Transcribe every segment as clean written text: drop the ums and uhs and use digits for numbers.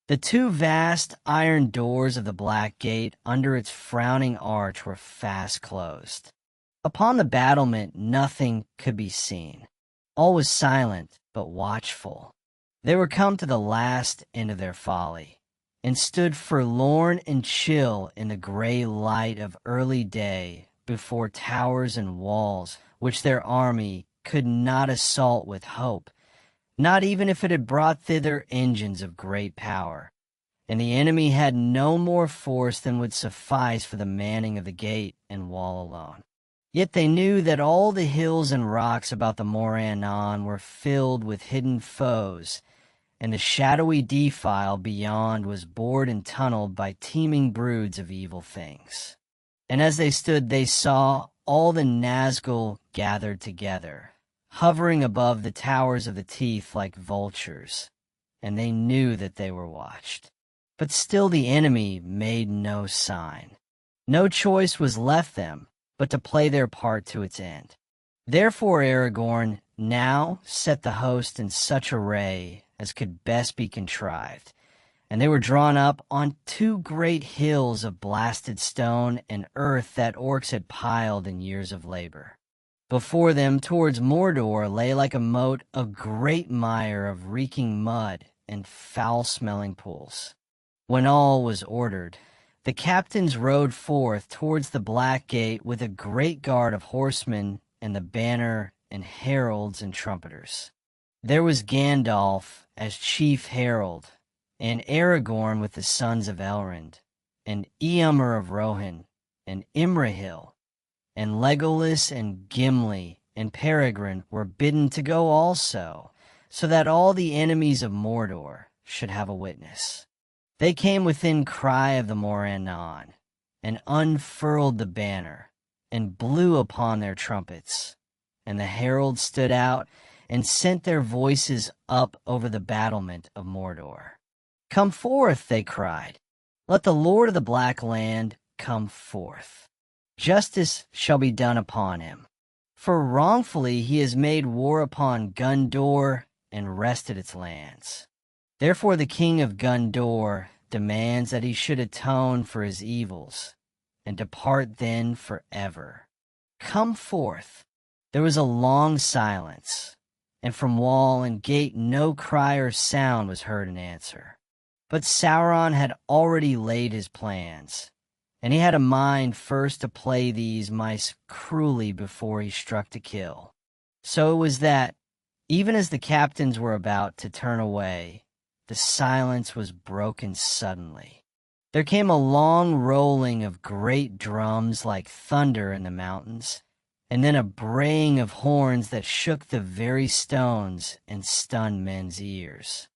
The two vast iron doors of the Black Gate under its frowning arch were fast closed. Upon the battlement nothing could be seen. All was silent but watchful. They were come to the last end of their folly, and stood forlorn and chill in the gray light of early day before towers and walls which their army could not assault with hope, not even if it had brought thither engines of great power, and the enemy had no more force than would suffice for the manning of the gate and wall alone. Yet they knew that all the hills and rocks about the Morannon were filled with hidden foes, and the shadowy defile beyond was bored and tunneled by teeming broods of evil things. And as they stood, they saw all the Nazgul gathered together, hovering above the towers of the Teeth like vultures, and they knew that they were watched. But still the enemy made no sign. No choice was left them but to play their part to its end. Therefore Aragorn now set the host in such array as could best be contrived, and they were drawn up on two great hills of blasted stone and earth that orcs had piled in years of labor. Before them, towards Mordor, lay like a moat a great mire of reeking mud and foul-smelling pools. When all was ordered, the captains rode forth towards the Black Gate with a great guard of horsemen and the banner and heralds and trumpeters. There was Gandalf as chief herald, and Aragorn with the sons of Elrond, and Eomer of Rohan, and Imrahil, and Legolas and Gimli and Peregrine were bidden to go also, so that all the enemies of Mordor should have a witness. They came within cry of the Morannon, and unfurled the banner, and blew upon their trumpets, and the heralds stood out and sent their voices up over the battlement of Mordor. "Come forth," they cried. "Let the Lord of the Black Land come forth. Justice shall be done upon him, for wrongfully he has made war upon Gondor and wrested its lands. Therefore the king of Gondor demands that he should atone for his evils, and depart then forever. Come forth." There was a long silence, and from wall and gate no cry or sound was heard in answer. But Sauron had already laid his plans, and he had a mind first to play these mice cruelly before he struck to kill. So it was that, even as the captains were about to turn away, the silence was broken suddenly. There came a long rolling of great drums like thunder in the mountains, and then a braying of horns that shook the very stones and stunned men's ears.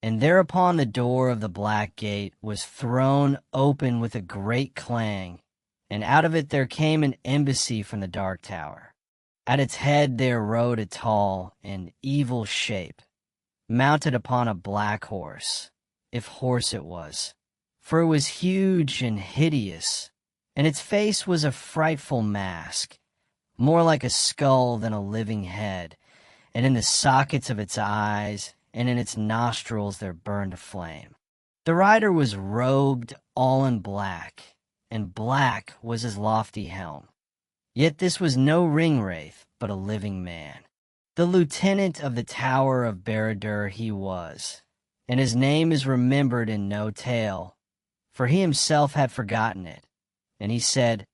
And thereupon the door of the Black Gate was thrown open with a great clang, and out of it there came an embassy from the Dark Tower. At its head there rode a tall and evil shape, mounted upon a black horse, if horse it was, for it was huge and hideous, and its face was a frightful mask, more like a skull than a living head, and in the sockets of its eyes and in its nostrils there burned a flame. The rider was robed all in black, and black was his lofty helm. Yet this was no ringwraith, but a living man. The lieutenant of the Tower of Barad-dûr he was, and his name is remembered in no tale, for he himself had forgotten it, and he said,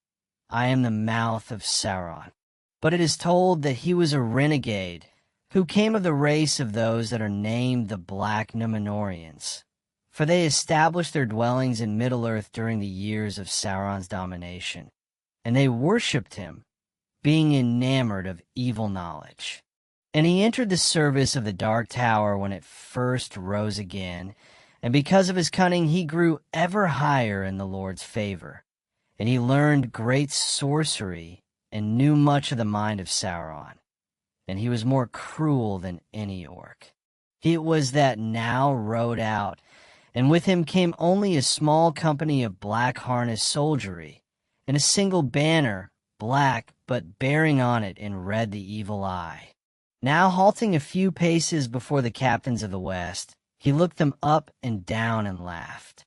"I am the mouth of Sauron." But it is told that he was a renegade, who came of the race of those that are named the Black Númenóreans, for they established their dwellings in Middle-earth during the years of Sauron's domination, and they worshipped him, being enamored of evil knowledge. And he entered the service of the Dark Tower when it first rose again, and because of his cunning he grew ever higher in the Lord's favor, and he learned great sorcery and knew much of the mind of Sauron, and he was more cruel than any orc. He it was that now rode out, and with him came only a small company of black-harnessed soldiery, and a single banner, black, but bearing on it in red the evil eye. Now halting a few paces before the captains of the West, He looked them up and down and laughed.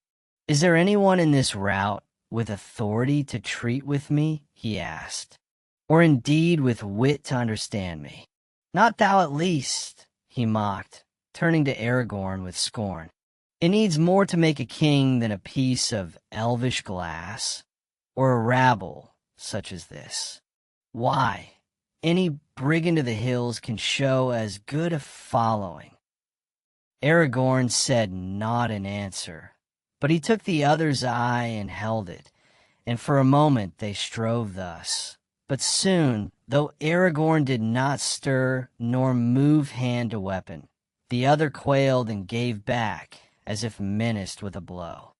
"Is there anyone in this rout with authority to treat with me?" he asked, "or indeed with wit to understand me?" "Not thou at least," he mocked, turning to Aragorn with scorn. "It needs more to make a king than a piece of elvish glass, or a rabble such as this. Why, any brigand of the hills can show as good a following." Aragorn said naught in answer, but he took the other's eye and held it, and for a moment they strove thus. But soon, though Aragorn did not stir nor move hand to weapon, the other quailed and gave back as if menaced with a blow.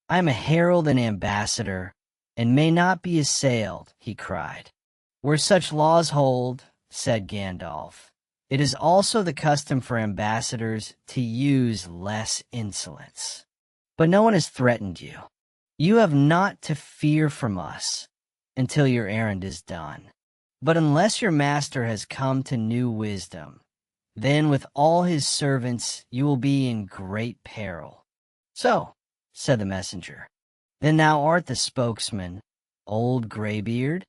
"I am a herald and ambassador, and may not be assailed," he cried. "Where such laws hold," said Gandalf, "it is also the custom for ambassadors to use less insolence. But no one has threatened you. You have naught to fear from us until your errand is done. But unless your master has come to new wisdom, then with all his servants you will be in great peril." "So," said the messenger, "then thou art the spokesman, old Greybeard?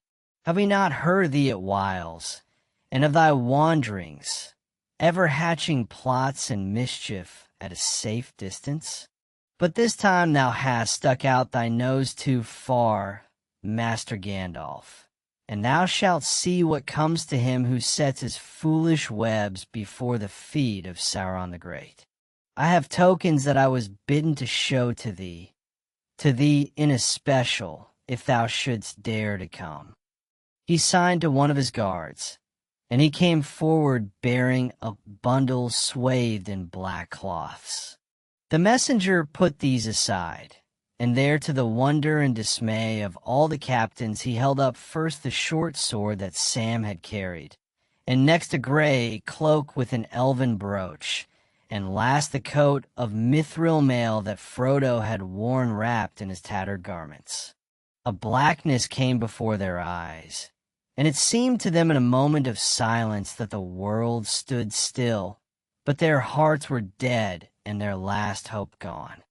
Have we not heard thee at whiles, and of thy wanderings, ever hatching plots and mischief at a safe distance? But this time thou hast stuck out thy nose too far, Master Gandalf, and thou shalt see what comes to him who sets his foolish webs before the feet of Sauron the Great. I have tokens that I was bidden to show to thee in especial, if thou shouldst dare to come." He signed to one of his guards, and he came forward bearing a bundle swathed in black cloths. The messenger put these aside, and there, to the wonder and dismay of all the captains, he held up first the short sword that Sam had carried, and next a gray cloak with an elven brooch, and last the coat of mithril mail that Frodo had worn wrapped in his tattered garments. A blackness came before their eyes, and it seemed to them in a moment of silence that the world stood still, but their hearts were dead and their last hope gone.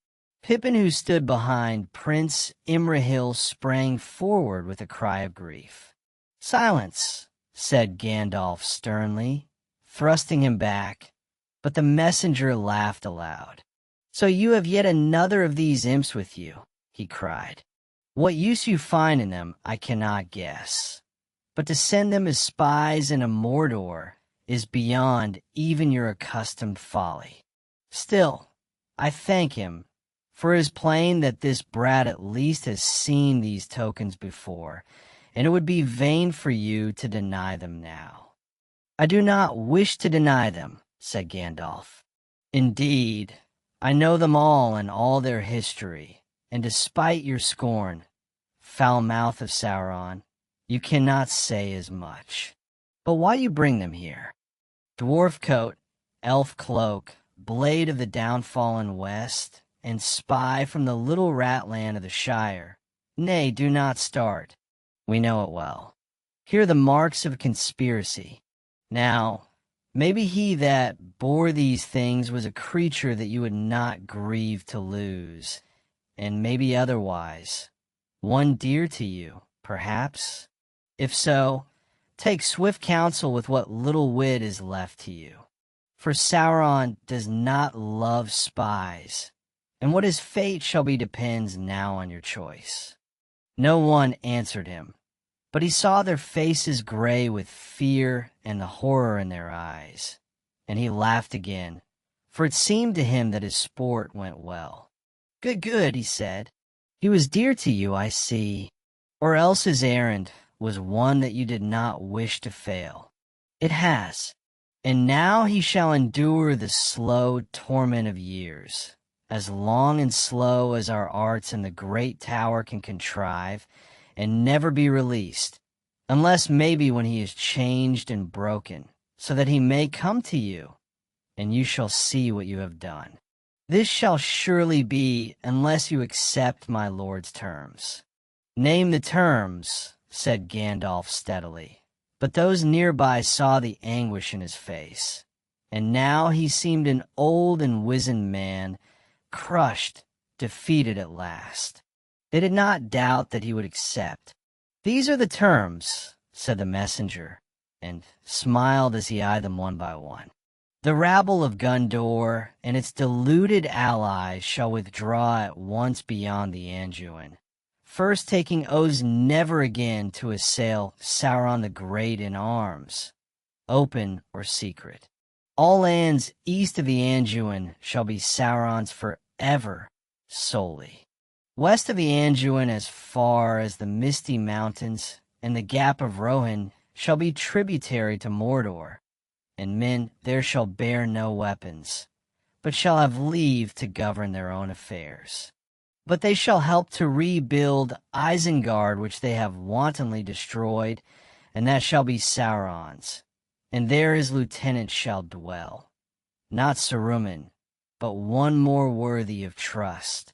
Pippin, who stood behind Prince Imrahil, sprang forward with a cry of grief. "Silence," said Gandalf sternly, thrusting him back, but the messenger laughed aloud. "So you have yet another of these imps with you," he cried. "What use you find in them I cannot guess, but to send them as spies into Mordor is beyond even your accustomed folly. Still, I thank him, for it is plain that this brat at least has seen these tokens before, and it would be vain for you to deny them now." "I do not wish to deny them," said Gandalf. "Indeed, I know them all and all their history, and despite your scorn, foul mouth of Sauron, you cannot say as much. But why do you bring them here? Dwarf coat, elf cloak, blade of the downfallen west, and spy from the little ratland of the Shire. Nay, do not start. We know it well. Here are the marks of a conspiracy. Now, maybe he that bore these things was a creature that you would not grieve to lose, and maybe otherwise, one dear to you, perhaps. If so, take swift counsel with what little wit is left to you. For Sauron does not love spies, and what his fate shall be depends now on your choice." No one answered him, but he saw their faces gray with fear and the horror in their eyes, and he laughed again, for it seemed to him that his sport went well. "Good, good," he said. "He was dear to you, I see, or else his errand was one that you did not wish to fail. It has, and now he shall endure the slow torment of years, as long and slow as our arts in the great tower can contrive, and never be released, unless maybe when he is changed and broken, so that he may come to you, and you shall see what you have done. This shall surely be, unless you accept my lord's terms." "Name the terms," said Gandalf steadily, but those nearby saw the anguish in his face, and now he seemed an old and wizened man, crushed, defeated at last. They did not doubt that he would accept. "These are the terms," said the messenger, and smiled as he eyed them one by one. "The rabble of Gondor and its deluded allies shall withdraw at once beyond the Anduin, first taking oaths never again to assail Sauron the Great in arms, open or secret. All lands east of the Anduin shall be Sauron's forever solely. West of the Anduin, as far as the Misty Mountains and the Gap of Rohan, shall be tributary to Mordor, and men there shall bear no weapons, but shall have leave to govern their own affairs. But they shall help to rebuild Isengard, which they have wantonly destroyed, and that shall be Sauron's, and there his lieutenants shall dwell. Not Saruman, but one more worthy of trust."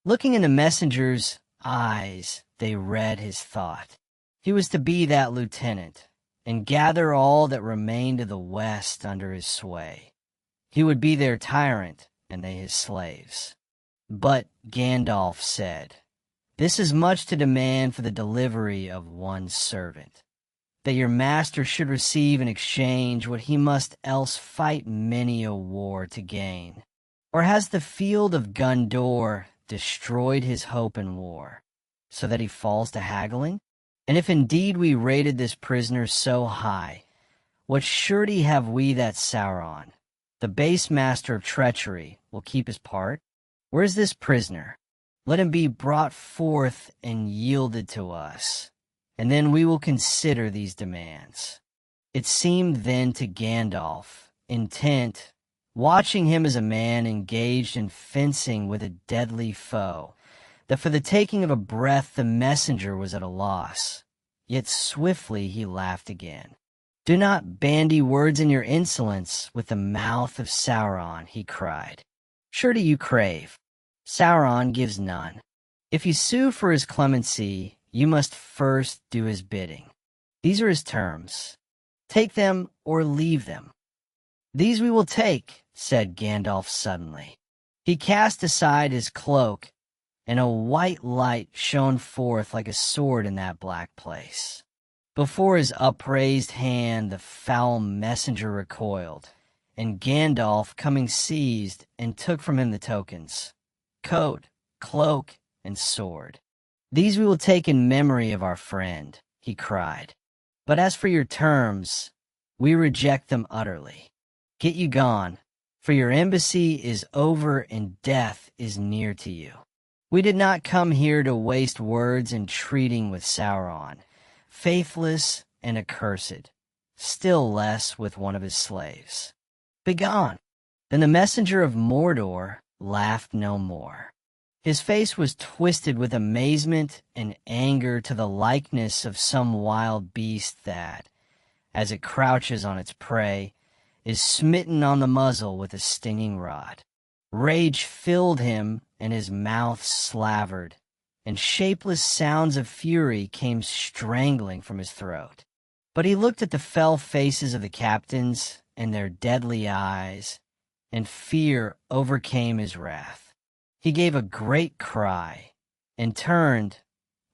Looking in the messenger's eyes, they read his thought. He was to be that lieutenant, and gather all that remained of the West under his sway. He would be their tyrant, and they his slaves. But Gandalf said, "This is much to demand for the delivery of one servant, that your master should receive in exchange what he must else fight many a war to gain. Or has the field of Gondor destroyed his hope in war, so that he falls to haggling? And if indeed we rated this prisoner so high, what surety have we that Sauron, the base master of treachery, will keep his part? Where is this prisoner? Let him be brought forth and yielded to us, and then we will consider these demands." It seemed then to Gandalf, intent, watching him as a man engaged in fencing with a deadly foe, that for the taking of a breath the messenger was at a loss. Yet swiftly he laughed again. "Do not bandy words in your insolence with the mouth of Sauron," he cried. "Surety you crave. Sauron gives none. If you sue for his clemency, you must first do his bidding. These are his terms. Take them or leave them." "These we will take," said Gandalf suddenly. He cast aside his cloak, and a white light shone forth like a sword in that black place. Before his upraised hand the foul messenger recoiled, and Gandalf, coming, seized and took from him the tokens, coat, cloak, and sword. "These we will take in memory of our friend," he cried. "But as for your terms, we reject them utterly. Get you gone, for your embassy is over and death is near to you. We did not come here to waste words in treating with Sauron, faithless and accursed, still less with one of his slaves. Begone!" Then the messenger of Mordor laughed no more. His face was twisted with amazement and anger to the likeness of some wild beast that, as it crouches on its prey, is smitten on the muzzle with a stinging rod. Rage filled him, and his mouth slavered, and shapeless sounds of fury came strangling from his throat. But he looked at the fell faces of the captains and their deadly eyes, and fear overcame his wrath. He gave a great cry, and turned,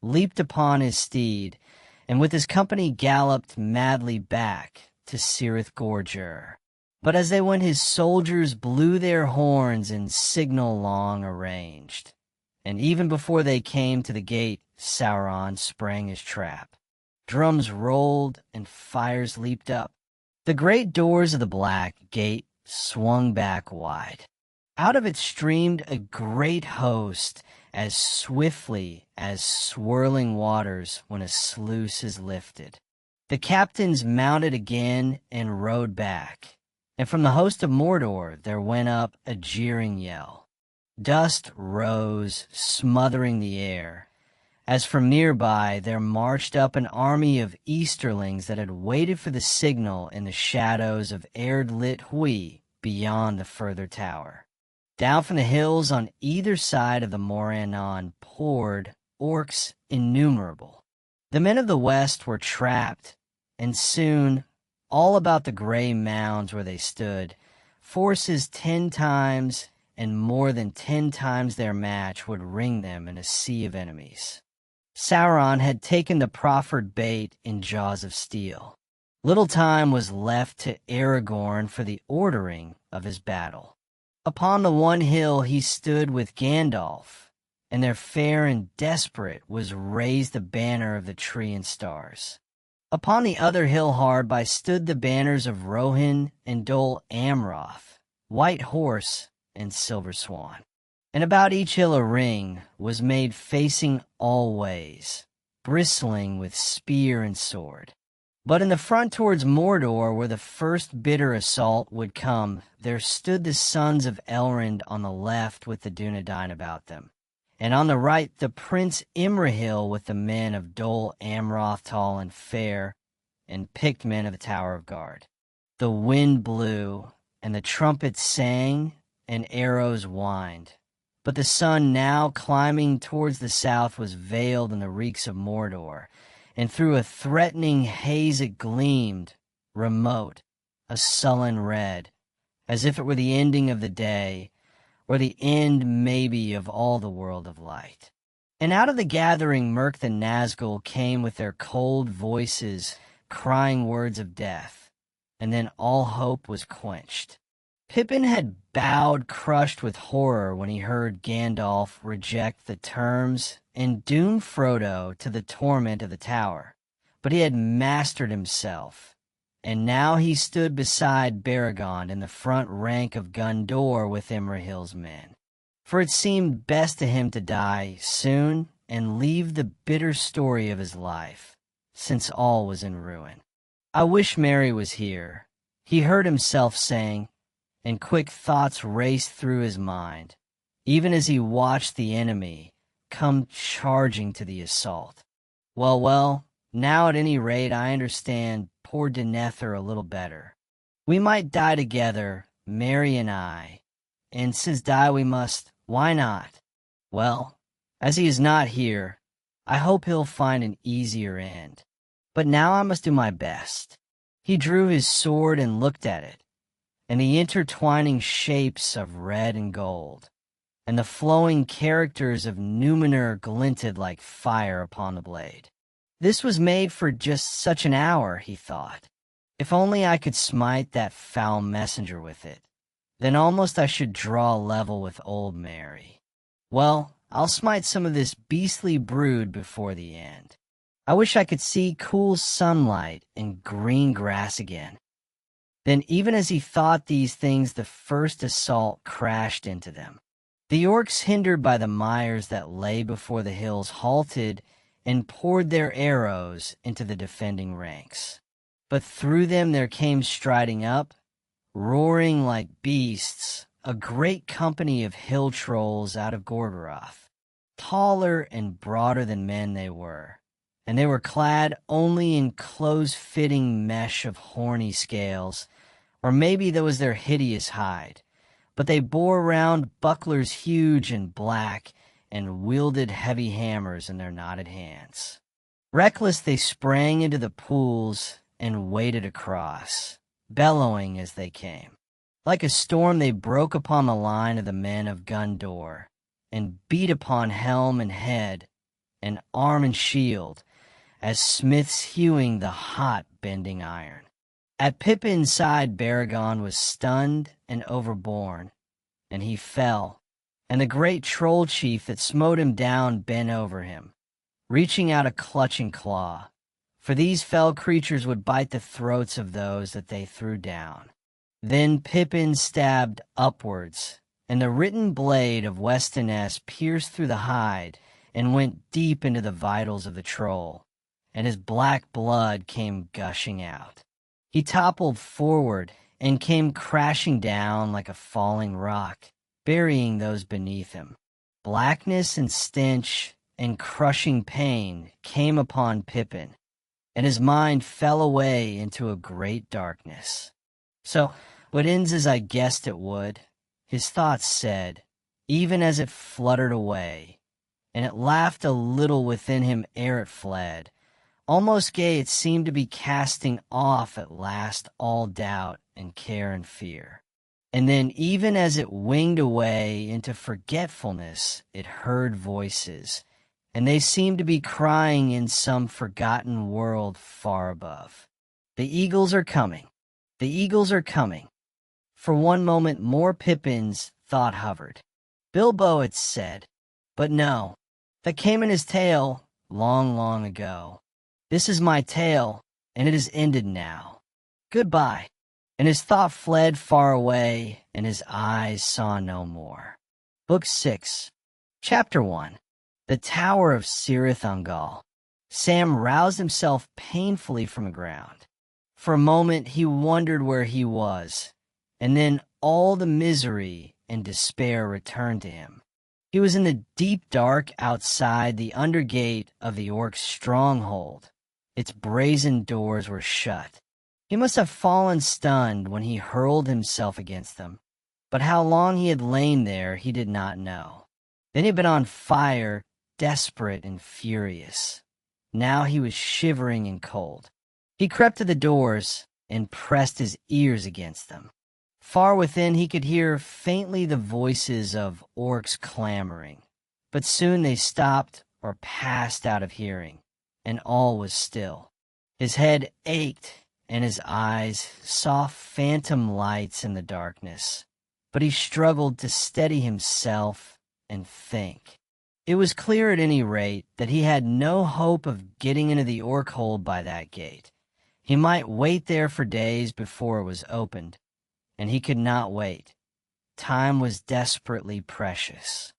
leaped upon his steed, and with his company galloped madly back to Cirith Gorger. But as they went, his soldiers blew their horns in signal long arranged, and even before they came to the gate, Sauron sprang his trap. Drums rolled and fires leaped up. The great doors of the black gate swung back wide. Out of it streamed a great host, as swiftly as swirling waters when a sluice is lifted. The captains mounted again and rode back, and from the host of Mordor there went up a jeering yell. Dust rose, smothering the air, as from nearby there marched up an army of Easterlings that had waited for the signal in the shadows of Erd-lit Hui beyond the further tower. Down from the hills on either side of the Morannon poured orcs innumerable. The men of the west were trapped, and soon, all about the gray mounds where they stood, Forces 10 times and more than 10 times their match would ring them in a sea of enemies. Sauron had taken the proffered bait in jaws of steel. Little time was left to Aragorn for the ordering of his battle. Upon the one hill he stood with Gandalf, and there fair and desperate was raised the banner of the Tree and Stars. Upon the other hill hard by stood the banners of Rohan and Dol Amroth, White Horse and Silver Swan. And about each hill a ring was made facing all ways, bristling with spear and sword. But in the front towards Mordor, where the first bitter assault would come, there stood the sons of Elrond on the left with the Dunedain about them, and on the right the Prince Imrahil with the men of Dol Amroth tall and fair, and picked men of the Tower of Guard. The wind blew, and the trumpets sang, and arrows whined. But the sun now climbing towards the south was veiled in the reeks of Mordor, and through a threatening haze it gleamed, remote, a sullen red, as if it were the ending of the day, or the end maybe of all the world of light. And out of the gathering Mirk the Nazgul came with their cold voices crying words of death, and then all hope was quenched. Pippin had bowed crushed with horror when he heard Gandalf reject the terms and doom Frodo to the torment of the tower, but he had mastered himself, and now he stood beside Baragond in the front rank of Gondor with Imrahil's men. For it seemed best to him to die soon and leave the bitter story of his life, since all was in ruin. "I wish Merry was here," he heard himself saying, and quick thoughts raced through his mind, even as he watched the enemy come charging to the assault. Well, now at any rate I understand poor Denethor a little better. We might die together, Merry and I, and since die we must, why not? Well, as he is not here, I hope he'll find an easier end. But now I must do my best." He drew his sword and looked at it, and the intertwining shapes of red and gold, and the flowing characters of Numenor glinted like fire upon the blade. This was made for just such an hour, he thought. If only I could smite that foul messenger with it, then almost I should draw level with old Merry. Well, I'll smite some of this beastly brood before the end. I wish I could see cool sunlight and green grass again. Then even as he thought these things, the first assault crashed into them. The orcs, hindered by the mires that lay before the hills, halted and poured their arrows into the defending ranks. But through them there came striding up, roaring like beasts, a great company of hill trolls out of Gorgoroth. Taller and broader than men they were, and they were clad only in close-fitting mesh of horny scales, or maybe that was their hideous hide, but they bore round bucklers huge and black, and wielded heavy hammers in their knotted hands. Reckless they sprang into the pools and waded across, bellowing as they came. Like a storm they broke upon the line of the men of Gondor, and beat upon helm and head, and arm and shield, as smiths hewing the hot bending iron. At Pippin's side Baragond was stunned and overborne, and he fell, and the great troll chief that smote him down bent over him, reaching out a clutching claw, for these fell creatures would bite the throats of those that they threw down. Then Pippin stabbed upwards, and the written blade of Westoness pierced through the hide and went deep into the vitals of the troll, and his black blood came gushing out. He toppled forward and came crashing down like a falling rock, burying those beneath him. Blackness and stench and crushing pain came upon Pippin, and his mind fell away into a great darkness. So, what ends as I guessed it would, his thoughts said, even as it fluttered away, and it laughed a little within him ere it fled. Almost gay it seemed to be casting off at last all doubt and care and fear. And then even as it winged away into forgetfulness, it heard voices, and they seemed to be crying in some forgotten world far above. The eagles are coming. The eagles are coming. For one moment more Pippin's thought hovered. Bilbo, it said. But no, that came in his tale long, long ago. This is my tale, and it is ended now. Goodbye. And his thought fled far away, and his eyes saw no more. Book 6, Chapter 1. The Tower of Cirith Ungol. Sam roused himself painfully from the ground. For a moment he wondered where he was, and then all the misery and despair returned to him. He was in the deep dark outside the undergate of the orc's stronghold. Its brazen doors were shut. He must have fallen stunned when he hurled himself against them, but how long he had lain there he did not know. Then he had been on fire, desperate and furious. Now he was shivering and cold. He crept to the doors and pressed his ears against them. Far within he could hear faintly the voices of orcs clamoring, but soon they stopped or passed out of hearing, and all was still. His head ached, and his eyes saw phantom lights in the darkness, but he struggled to steady himself and think. It was clear at any rate that he had no hope of getting into the orc hold by that gate. He might wait there for days before it was opened, and he could not wait. Time was desperately precious.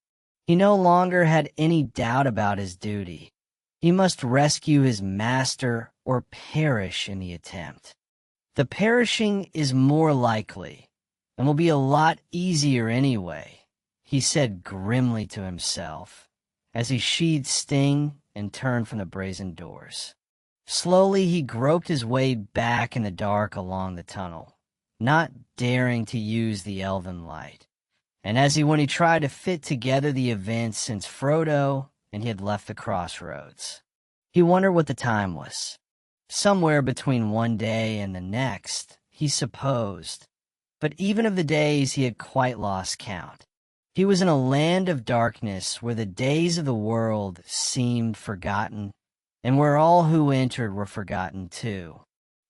He no longer had any doubt about his duty. He must rescue his master or perish in the attempt. The perishing is more likely, and will be a lot easier anyway, he said grimly to himself, as he sheathed Sting and turned from the brazen doors. Slowly he groped his way back in the dark along the tunnel, not daring to use the elven light. And when he tried to fit together the events since Frodo and he had left the crossroads, he wondered what the time was. Somewhere between one day and the next, he supposed. But even of the days he had quite lost count. He was in a land of darkness where the days of the world seemed forgotten, and where all who entered were forgotten too.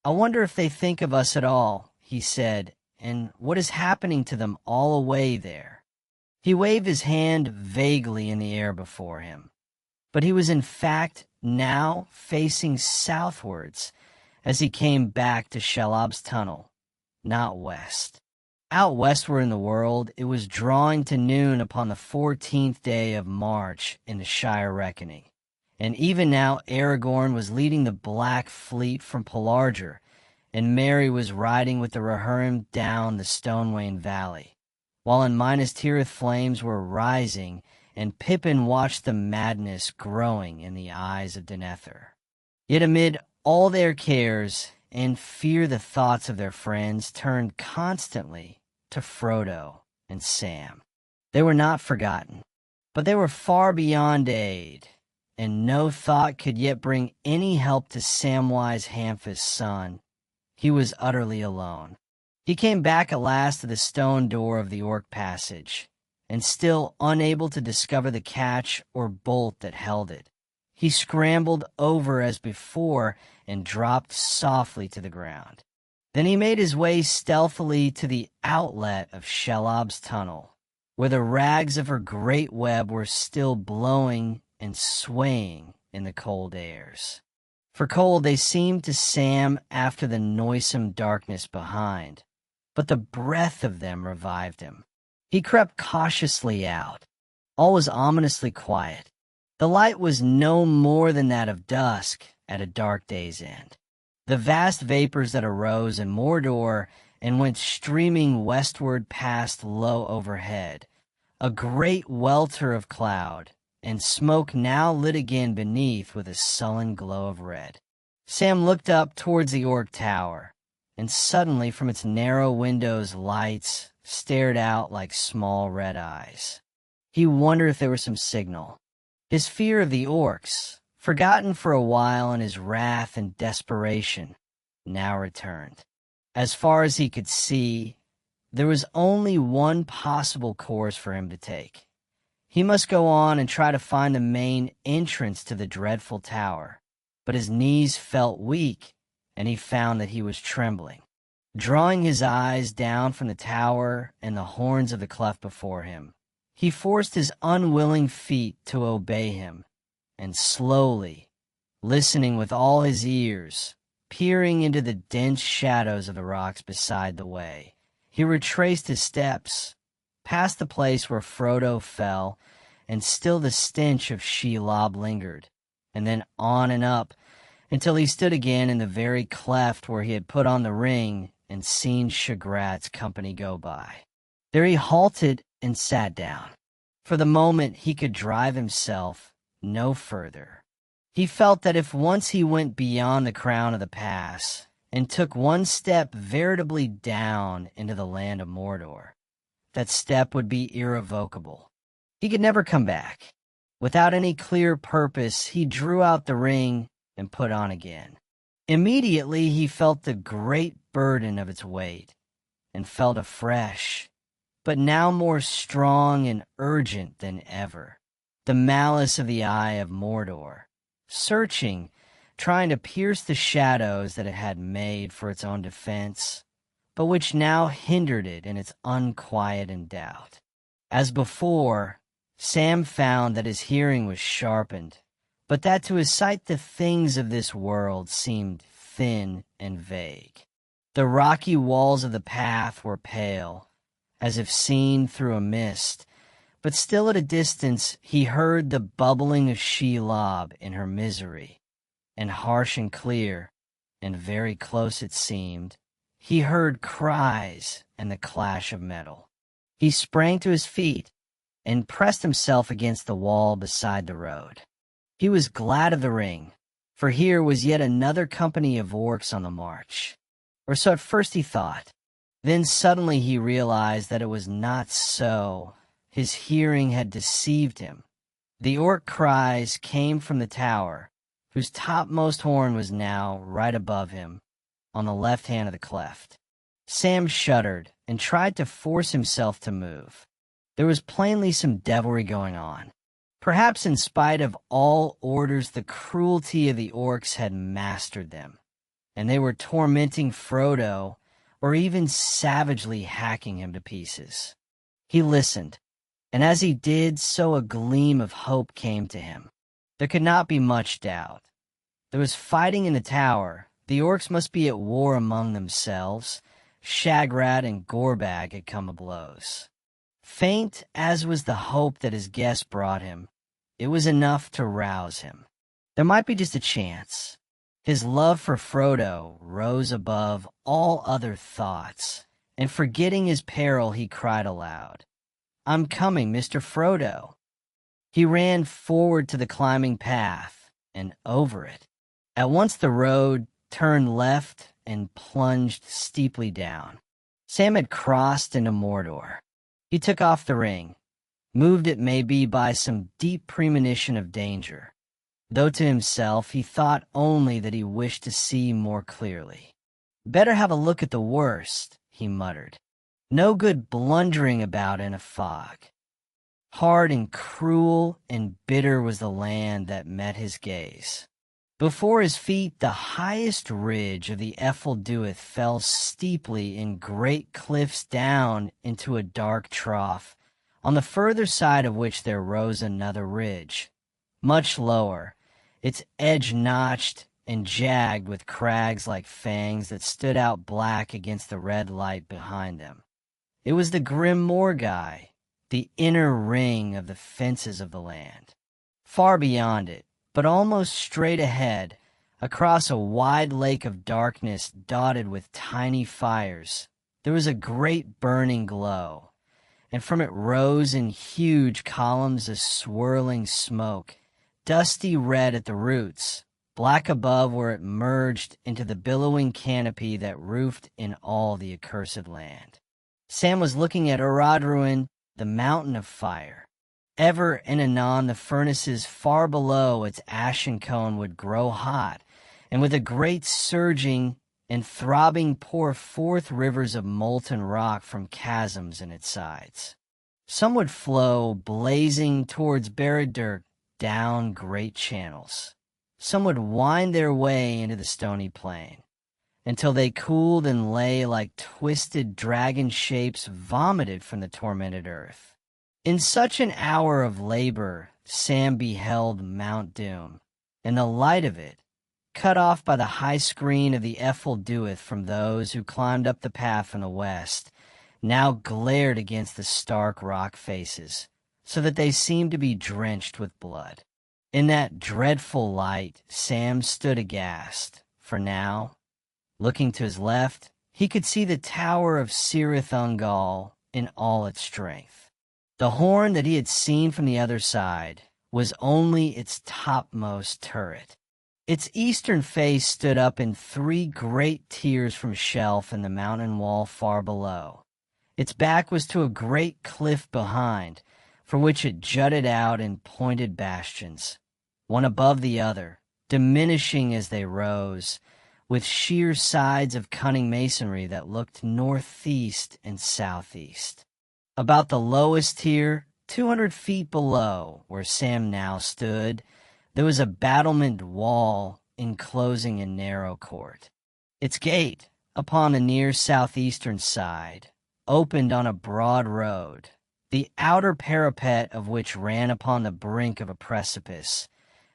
I wonder if they think of us at all, he said, and what is happening to them all away there. He waved his hand vaguely in the air before him, but he was in fact now facing southwards as he came back to Shelob's tunnel, not west. Out westward in the world, it was drawing to noon upon the 14th day of March in the Shire reckoning, and even now Aragorn was leading the Black Fleet from Pelargir, and Merry was riding with the Rohirrim down the Stonewain Valley, while in Minas Tirith flames were rising, and Pippin watched the madness growing in the eyes of Denethor. Yet amid all their cares and fear, the thoughts of their friends turned constantly to Frodo and Sam. They were not forgotten, but they were far beyond aid, and no thought could yet bring any help to Samwise Hamfist's son. He was utterly alone. He came back at last to the stone door of the Orc Passage, and still unable to discover the catch or bolt that held it, he scrambled over as before and dropped softly to the ground. Then he made his way stealthily to the outlet of Shelob's tunnel, where the rags of her great web were still blowing and swaying in the cold airs. For cold they seemed to Sam after the noisome darkness behind, but the breath of them revived him. He crept cautiously out. All was ominously quiet. The light was no more than that of dusk at a dark day's end. The vast vapors that arose in Mordor and went streaming westward passed low overhead, a great welter of cloud, and smoke now lit again beneath with a sullen glow of red. Sam looked up towards the Orc Tower, and suddenly from its narrow windows lights stared out like small red eyes. He wondered if there was some signal. His fear of the orcs, forgotten for a while in his wrath and desperation, now returned. As far as he could see, There was only one possible course for him to take. He must go on and try to find the main entrance to the dreadful tower, but his knees felt weak, and he found that he was trembling. Drawing his eyes down from the tower and the horns of the cleft before him, he forced his unwilling feet to obey him, and slowly, listening with all his ears, peering into the dense shadows of the rocks beside the way, he retraced his steps, past the place where Frodo fell, and still the stench of Shelob lingered, and then on and up, until he stood again in the very cleft where he had put on the ring and seen Shagrat's company go by. There he halted and sat down. For the moment he could drive himself no further. He felt that if once he went beyond the crown of the pass and took one step veritably down into the land of Mordor, that step would be irrevocable. He could never come back. Without any clear purpose, he drew out the ring and put on again. Immediately he felt the great burden of its weight, and felt afresh, but now more strong and urgent than ever, the malice of the eye of Mordor, searching, trying to pierce the shadows that it had made for its own defense, but which now hindered it in its unquiet and doubt. As before, Sam found that his hearing was sharpened, but that to his sight the things of this world seemed thin and vague. The rocky walls of the path were pale, as if seen through a mist, but still at a distance he heard the bubbling of Shelob in her misery, and harsh and clear, and very close it seemed, he heard cries and the clash of metal. He sprang to his feet and pressed himself against the wall beside the road. He was glad of the ring, for here was yet another company of orcs on the march. Or so at first he thought. Then suddenly he realized that it was not so. His hearing had deceived him. The orc cries came from the tower, whose topmost horn was now right above him, on the left hand of the cleft. Sam shuddered and tried to force himself to move. There was plainly some devilry going on. Perhaps in spite of all orders, the cruelty of the orcs had mastered them, and they were tormenting Frodo, or even savagely hacking him to pieces. He listened, and as he did so a gleam of hope came to him. There could not be much doubt. There was fighting in the tower. The orcs must be at war among themselves. Shagrat and Gorbag had come to blows. Faint as was the hope that his guest brought him, it was enough to rouse him. There might be just a chance. His love for Frodo rose above all other thoughts, and forgetting his peril, he cried aloud, "I'm coming, Mr. Frodo." He ran forward to the climbing path and over it. At once the road turned left and plunged steeply down. Sam had crossed into Mordor. He took off the ring, moved it maybe by some deep premonition of danger, though to himself he thought only that he wished to see more clearly. "Better have a look at the worst," he muttered. "No good blundering about in a fog." Hard and cruel and bitter was the land that met his gaze. Before his feet the highest ridge of the Efelduith fell steeply in great cliffs down into a dark trough, on the further side of which there rose another ridge, much lower, its edge notched and jagged with crags like fangs that stood out black against the red light behind them. It was the grim Morgai, the inner ring of the fences of the land. Far beyond it, but almost straight ahead, across a wide lake of darkness dotted with tiny fires, there was a great burning glow, and from it rose in huge columns of swirling smoke, dusty red at the roots, black above where it merged into the billowing canopy that roofed in all the accursed land. Sam was looking at Orodruin, the mountain of fire. Ever and anon the furnaces far below its ashen cone would grow hot, and with a great surging and throbbing pour forth rivers of molten rock from chasms in its sides. Some would flow blazing towards Barad-dûr down great channels. Some would wind their way into the stony plain, until they cooled and lay like twisted dragon shapes vomited from the tormented earth. In such an hour of labor, Sam beheld Mount Doom, and the light of it, cut off by the high screen of the Ephel-Duath from those who climbed up the path from the west, now glared against the stark rock faces, so that they seemed to be drenched with blood. In that dreadful light, Sam stood aghast, for now, looking to his left, he could see the tower of Cirith Ungol in all its strength. The horn that he had seen from the other side was only its topmost turret. Its eastern face stood up in 3 great tiers from shelf in the mountain wall far below. Its back was to a great cliff behind, for which it jutted out in pointed bastions, one above the other, diminishing as they rose, with sheer sides of cunning masonry that looked northeast and southeast. About the lowest tier, 200 feet below where Sam now stood, there was a battlemented wall enclosing a narrow court. Its gate, upon the near southeastern side, opened on a broad road, the outer parapet of which ran upon the brink of a precipice,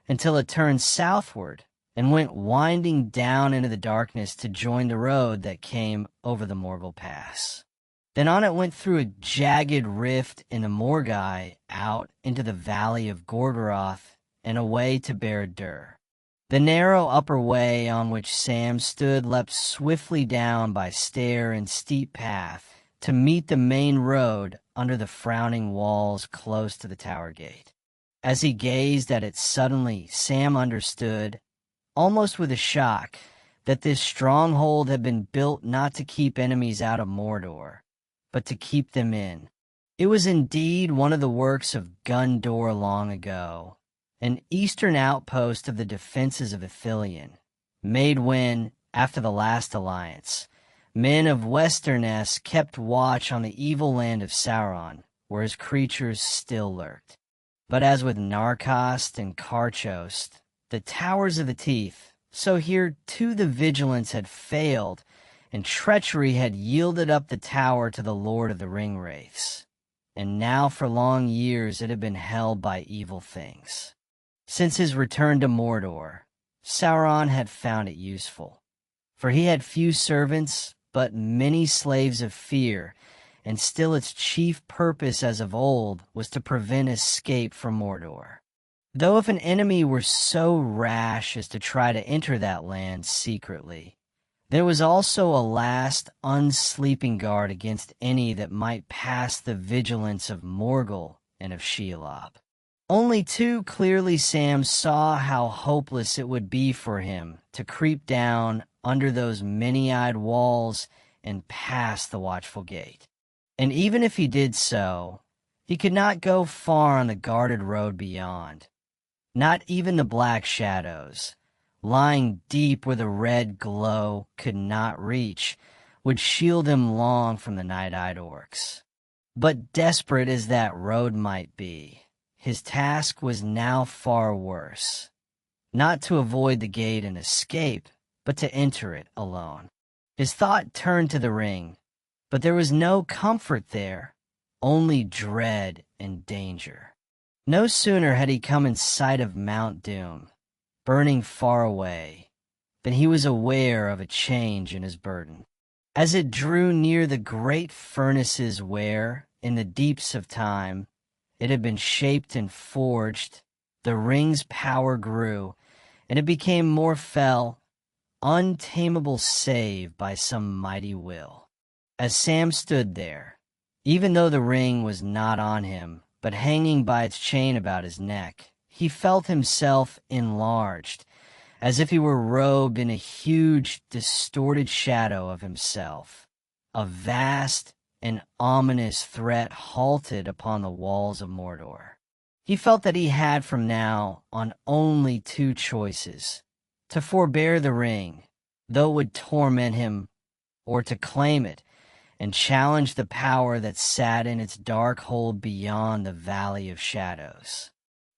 until it turned southward and went winding down into the darkness to join the road that came over the Morgul Pass. Then on it went through a jagged rift in the Morgai out into the valley of Gorgoroth and away to Barad-dûr. The narrow upper way on which Sam stood leapt swiftly down by stair and steep path to meet the main road under the frowning walls close to the tower gate. As he gazed at it suddenly, Sam understood, almost with a shock, that this stronghold had been built not to keep enemies out of Mordor, but to keep them in. It was indeed one of the works of Gundor long ago, an eastern outpost of the defenses of Ithilien, made when, after the last alliance, men of Westerness kept watch on the evil land of Sauron, where his creatures still lurked. But as with Narcost and Karchost, the Towers of the Teeth, so here too the vigilance had failed, and treachery had yielded up the tower to the Lord of the Ringwraiths. And now for long years it had been held by evil things. Since his return to Mordor, Sauron had found it useful, for he had few servants, but many slaves of fear, and still its chief purpose as of old was to prevent escape from Mordor. Though if an enemy were so rash as to try to enter that land secretly, there was also a last unsleeping guard against any that might pass the vigilance of Morgul and of Shelob. Only too clearly Sam saw how hopeless it would be for him to creep down under those many-eyed walls and pass the watchful gate. And even if he did so, he could not go far on the guarded road beyond. Not even the black shadows, lying deep where the red glow could not reach, would shield him long from the night-eyed orcs. But desperate as that road might be, his task was now far worse. Not to avoid the gate and escape, but to enter it alone. His thought turned to the ring, but there was no comfort there, only dread and danger. No sooner had he come in sight of Mount Doom, burning far away, than he was aware of a change in his burden. As it drew near the great furnaces where, in the deeps of time, it had been shaped and forged, the ring's power grew, and it became more fell, untamable save by some mighty will. As Sam stood there, even though the ring was not on him, but hanging by its chain about his neck, he felt himself enlarged, as if he were robed in a huge, distorted shadow of himself. A vast and ominous threat halted upon the walls of Mordor. He felt that he had from now on only 2 choices: to forbear the ring, though it would torment him, or to claim it and challenge the power that sat in its dark hold beyond the valley of shadows.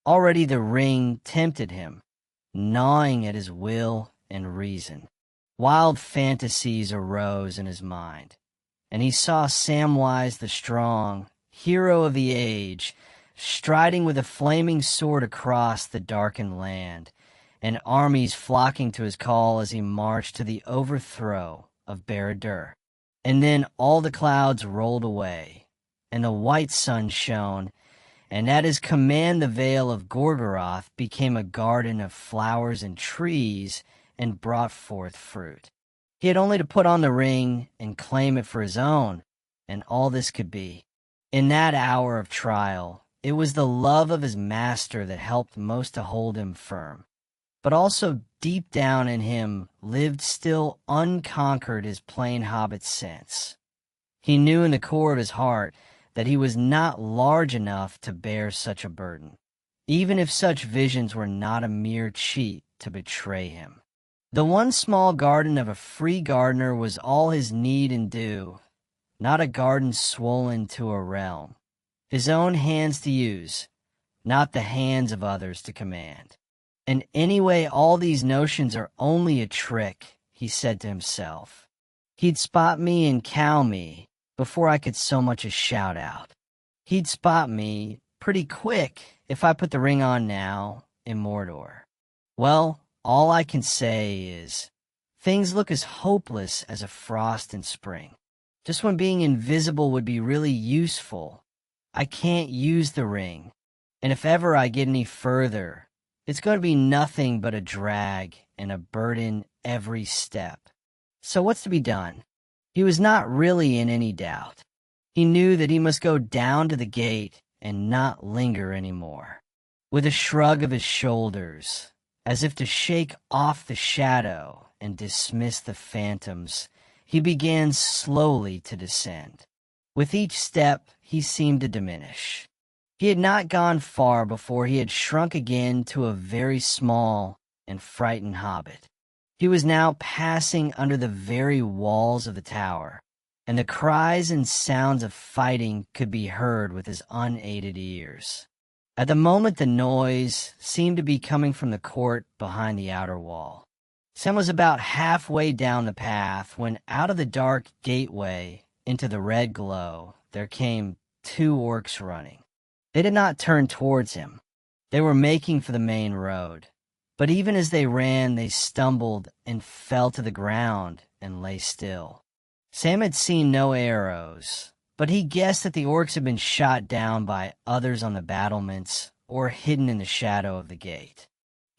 Already the ring tempted him, gnawing at his will and reason. Wild fantasies arose in his mind, and he saw Samwise the Strong, hero of the age, striding with a flaming sword across the darkened land, and armies flocking to his call as he marched to the overthrow of Barad-dûr. And then all the clouds rolled away, and the white sun shone, and at his command the vale of Gorgoroth became a garden of flowers and trees and brought forth fruit. He had only to put on the ring and claim it for his own, and all this could be. In that hour of trial, it was the love of his master that helped most to hold him firm. But also deep down in him lived still unconquered his plain hobbit sense. He knew in the core of his heart that he was not large enough to bear such a burden, even if such visions were not a mere cheat to betray him. The one small garden of a free gardener was all his need and due, not a garden swollen to a realm, his own hands to use, not the hands of others to command. And anyway, all these notions are only a trick, he said to himself. He'd spot me and cow me before I could so much as shout out. He'd spot me pretty quick if I put the ring on now in Mordor. Well, all I can say is, things look as hopeless as a frost in spring. Just when being invisible would be really useful, I can't use the ring, and if ever I get any further, it's going to be nothing but a drag and a burden every step. So what's to be done? He was not really in any doubt. He knew that he must go down to the gate and not linger any more. With a shrug of his shoulders, as if to shake off the shadow and dismiss the phantoms, he began slowly to descend. With each step, he seemed to diminish. He had not gone far before he had shrunk again to a very small and frightened hobbit. He was now passing under the very walls of the tower, and the cries and sounds of fighting could be heard with his unaided ears. At the moment the noise seemed to be coming from the court behind the outer wall. Sam was about halfway down the path when out of the dark gateway into the red glow there came 2 orcs running. They did not turn towards him. They were making for the main road. But even as they ran, they stumbled and fell to the ground and lay still. Sam had seen no arrows, but he guessed that the orcs had been shot down by others on the battlements or hidden in the shadow of the gate.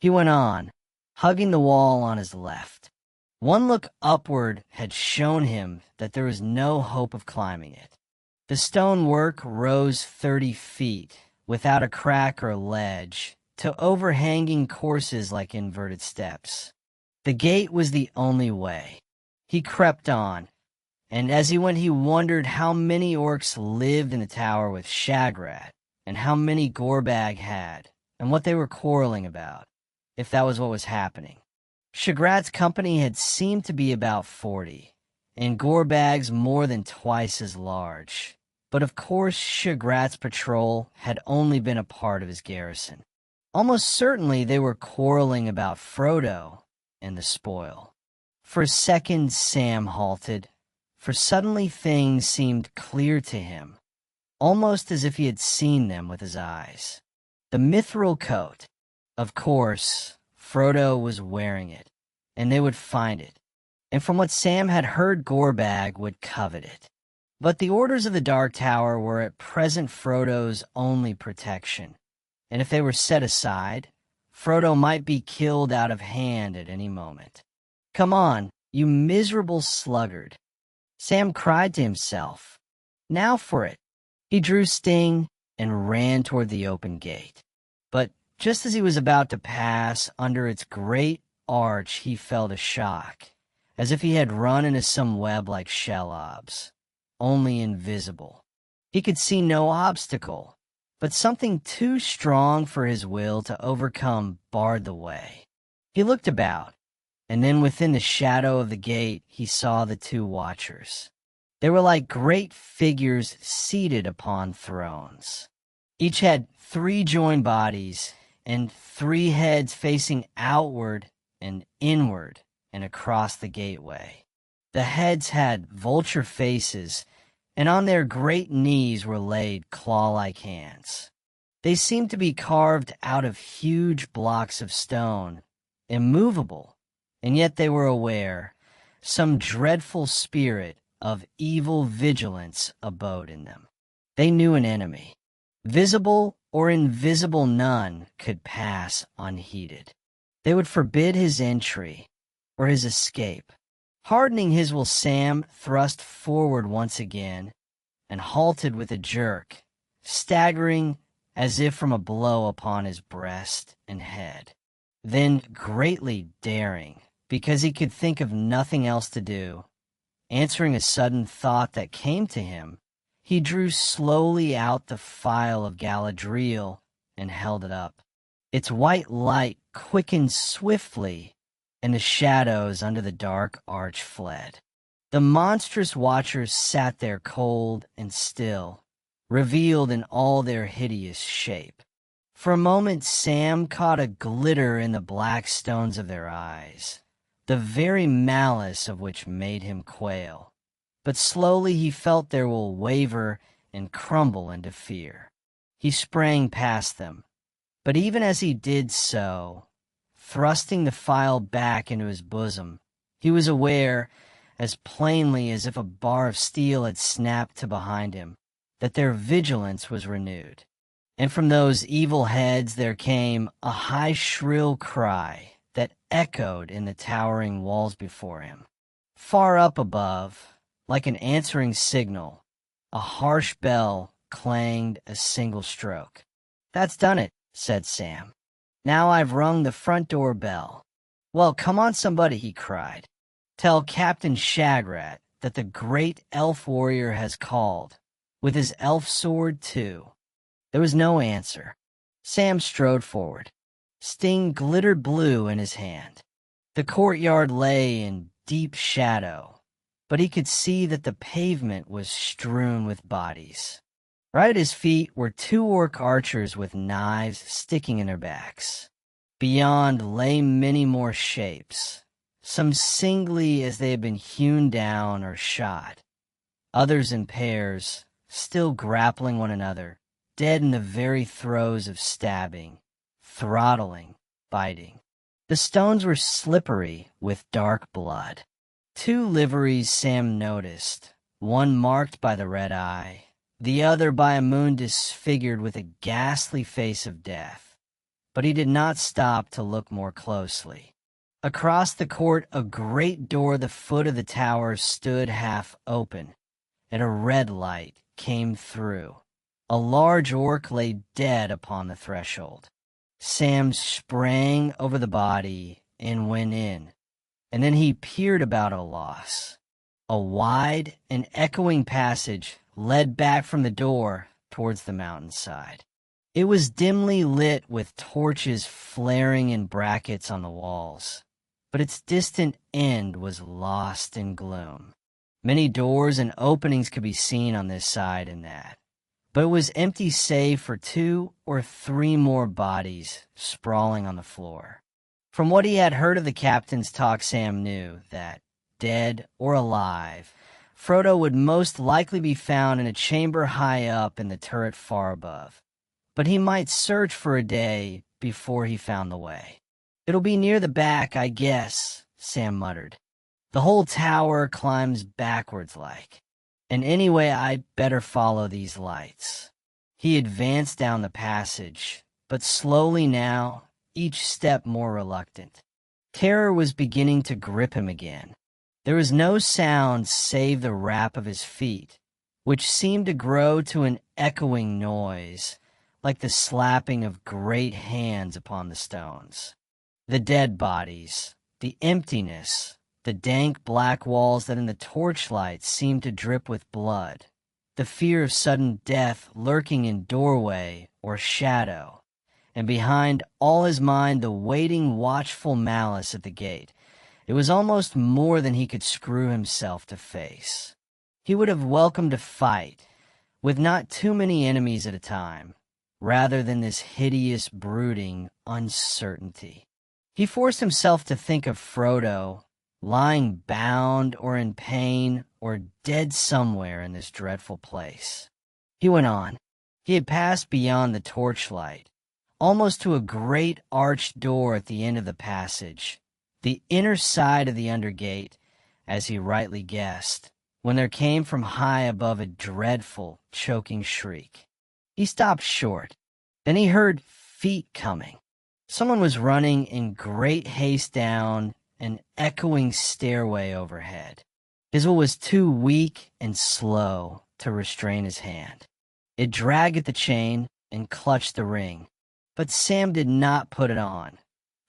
He went on, hugging the wall on his left. One look upward had shown him that there was no hope of climbing it. The stonework rose 30 feet, without a crack or ledge, to overhanging courses like inverted steps. The gate was the only way. He crept on, and as he went he wondered how many orcs lived in the tower with Shagrat, and how many Gorbag had, and what they were quarreling about, if that was what was happening. Shagrat's company had seemed to be about 40, and Gorbag's more than twice as large. But of course Shagrat's patrol had only been a part of his garrison. Almost certainly they were quarreling about Frodo and the spoil. For a second Sam halted, for suddenly things seemed clear to him, almost as if he had seen them with his eyes. The mithril coat. Of course, Frodo was wearing it, and they would find it, and from what Sam had heard Gorbag would covet it. But the orders of the Dark Tower were at present Frodo's only protection, and if they were set aside, Frodo might be killed out of hand at any moment. "Come on, you miserable sluggard," Sam cried to himself. "Now for it." He drew Sting and ran toward the open gate. But just as he was about to pass under its great arch, he felt a shock, as if he had run into some web like Shelob's, only invisible. He could see no obstacle, but something too strong for his will to overcome barred the way. He looked about, and then within the shadow of the gate he saw the two watchers. They were like great figures seated upon thrones. Each had 3 joined bodies and 3 heads facing outward and inward and across the gateway. The heads had vulture faces, and on their great knees were laid claw-like hands. They seemed to be carved out of huge blocks of stone, immovable, and yet they were aware some dreadful spirit of evil vigilance abode in them. They knew an enemy. Visible or invisible, none could pass unheeded. They would forbid his entry or his escape. Hardening his will, Sam thrust forward once again and halted with a jerk, staggering as if from a blow upon his breast and head. Then, greatly daring, because he could think of nothing else to do, answering a sudden thought that came to him, he drew slowly out the phial of Galadriel and held it up. Its white light quickened swiftly, and the shadows under the dark arch fled. The monstrous watchers sat there cold and still, revealed in all their hideous shape. For a moment Sam caught a glitter in the black stones of their eyes, the very malice of which made him quail. But slowly he felt their will waver and crumble into fear. He sprang past them, but even as he did so, thrusting the phial back into his bosom, he was aware, as plainly as if a bar of steel had snapped to behind him, that their vigilance was renewed. And from those evil heads there came a high shrill cry that echoed in the towering walls before him. Far up above, like an answering signal, a harsh bell clanged a single stroke. "That's done it," said Sam. "Now I've rung the front door bell." "Well, come on, somebody," he cried. "Tell Captain Shagrat that the great elf warrior has called, with his elf sword too." There was no answer. Sam strode forward. Sting glittered blue in his hand. The courtyard lay in deep shadow, but he could see that the pavement was strewn with bodies. Right at his feet were 2 orc archers with knives sticking in their backs. Beyond lay many more shapes, some singly as they had been hewn down or shot, others in pairs, still grappling one another, dead in the very throes of stabbing, throttling, biting. The stones were slippery with dark blood. 2 liveries Sam noticed, one marked by the red eye, the other by a moon disfigured with a ghastly face of death. But he did not stop to look more closely. Across the court, a great door at the foot of the tower stood half open, and a red light came through. A large orc lay dead upon the threshold. Sam sprang over the body and went in, and then he peered about at a loss. A wide and echoing passage led back from the door towards the mountainside. It was dimly lit with torches flaring in brackets on the walls, but its distant end was lost in gloom. Many doors and openings could be seen on this side and that, but it was empty save for 2 or 3 more bodies sprawling on the floor. From what he had heard of the captain's talk, Sam knew that, dead or alive, Frodo would most likely be found in a chamber high up in the turret far above. But he might search for a day before he found the way. "It'll be near the back, I guess," Sam muttered. "The whole tower climbs backwards like. And anyway, I'd better follow these lights." He advanced down the passage, but slowly now, each step more reluctant. Terror was beginning to grip him again. There was no sound save the rap of his feet, which seemed to grow to an echoing noise, like the slapping of great hands upon the stones. The dead bodies, the emptiness, the dank black walls that in the torchlight seemed to drip with blood, the fear of sudden death lurking in doorway or shadow, and behind all his mind the waiting watchful malice at the gate, It was almost more than he could screw himself to face. He would have welcomed a fight, with not too many enemies at a time, rather than this hideous, brooding uncertainty. He forced himself to think of Frodo, lying bound or in pain or dead somewhere in this dreadful place. He went on. He had passed beyond the torchlight, almost to a great arched door at the end of the passage, the inner side of the undergate, as he rightly guessed, when there came from high above a dreadful, choking shriek. He stopped short. Then he heard feet coming. Someone was running in great haste down an echoing stairway overhead. Isle was too weak and slow to restrain his hand. It dragged at the chain and clutched the ring, but Sam did not put it on,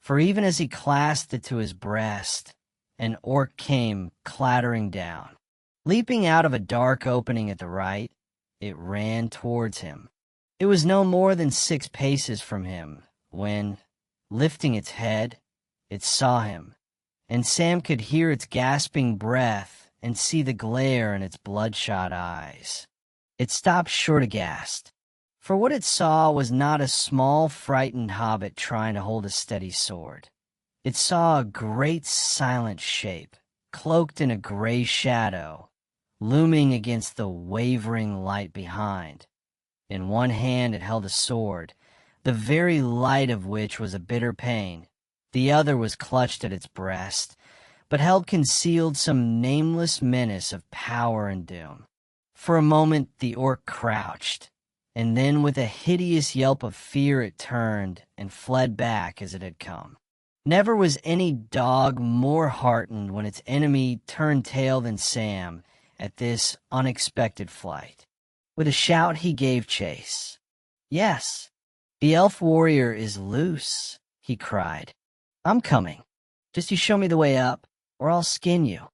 for even as he clasped it to his breast, an orc came clattering down. Leaping out of a dark opening at the right, it ran towards him. It was no more than 6 paces from him when, lifting its head, it saw him, and Sam could hear its gasping breath and see the glare in its bloodshot eyes. It stopped short aghast, for what it saw was not a small, frightened hobbit trying to hold a steady sword. It saw a great silent shape, cloaked in a gray shadow, looming against the wavering light behind. In one hand it held a sword, the very light of which was a bitter pain. The other was clutched at its breast, but held concealed some nameless menace of power and doom. For a moment the orc crouched, and then with a hideous yelp of fear it turned and fled back as it had come. Never was any dog more heartened when its enemy turned tail than Sam at this unexpected flight. With a shout he gave chase. "Yes, the elf warrior is loose," he cried. "I'm coming. Just you show me the way up, or I'll skin you."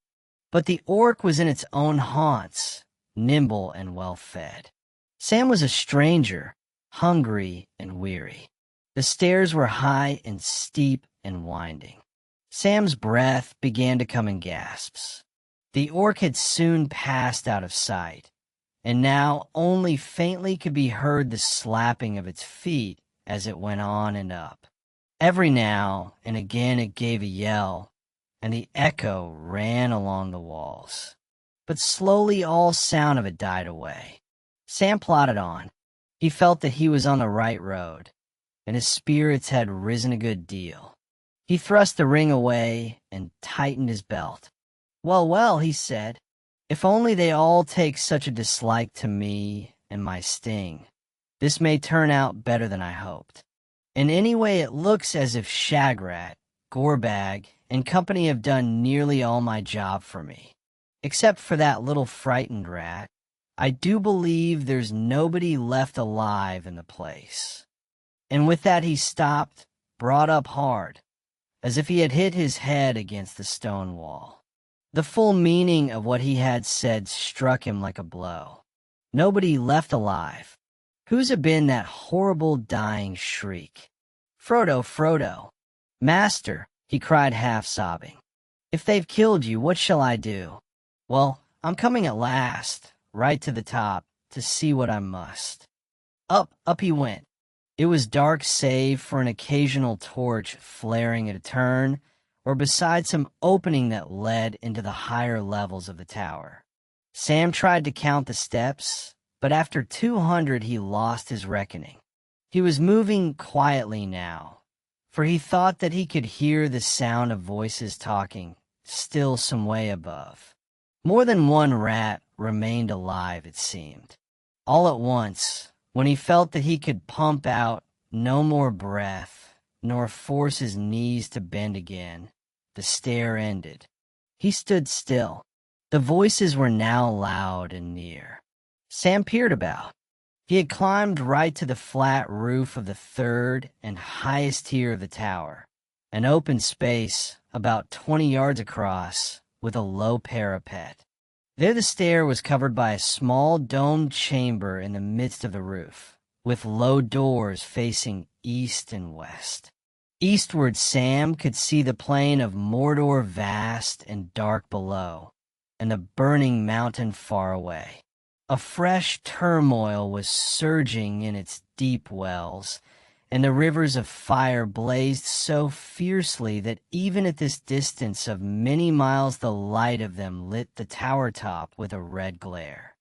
But the orc was in its own haunts, nimble and well-fed. Sam was a stranger, hungry and weary. The stairs were high and steep and winding. Sam's breath began to come in gasps. The orc had soon passed out of sight, and now only faintly could be heard the slapping of its feet as it went on and up. Every now and again it gave a yell, and the echo ran along the walls. But slowly all sound of it died away. Sam plodded on. He felt that he was on the right road, and his spirits had risen a good deal. He thrust the ring away and tightened his belt. "Well, well," he said, "if only they all take such a dislike to me and my sting, this may turn out better than I hoped. And anyway, it looks as if Shagrat, Gorbag, and company have done nearly all my job for me. Except for that little frightened rat, I do believe there's nobody left alive in the place." And with that he stopped, brought up hard, as if he had hit his head against the stone wall. The full meaning of what he had said struck him like a blow. Nobody left alive. Whose had been that horrible dying shriek? "Frodo, Frodo! Master," he cried half sobbing. "If they've killed you, what shall I do? Well, I'm coming at last, right to the top, to see what I must." Up he went. It was dark save for an occasional torch flaring at a turn, or beside some opening that led into the higher levels of the tower. Sam tried to count the steps, but after 200 he lost his reckoning. He was moving quietly now, for he thought that he could hear the sound of voices talking, still some way above. More than one rat remained alive, it seemed. All at once, when he felt that he could pump out no more breath, nor force his knees to bend again, the stair ended. He stood still. The voices were now loud and near. Sam peered about. He had climbed right to the flat roof of the third and highest tier of the tower, an open space about 20 yards across with a low parapet. There the stair was covered by a small domed chamber in the midst of the roof, with low doors facing east and west. Eastward Sam could see the plain of Mordor vast and dark below, and the burning mountain far away. A fresh turmoil was surging in its deep wells, and the rivers of fire blazed so fiercely that even at this distance of many miles the light of them lit the tower top with a red glare.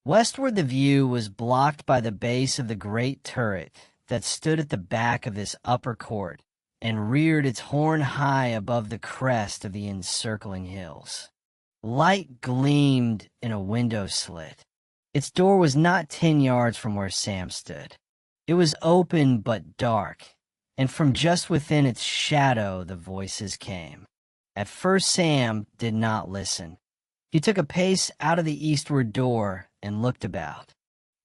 Westward the view was blocked by the base of the great turret that stood at the back of this upper court and reared its horn high above the crest of the encircling hills. Light gleamed in a window slit. Its door was not 10 yards from where Sam stood. It was open but dark, and from just within its shadow the voices came. At first Sam did not listen. He took a pace out of the eastward door and looked about.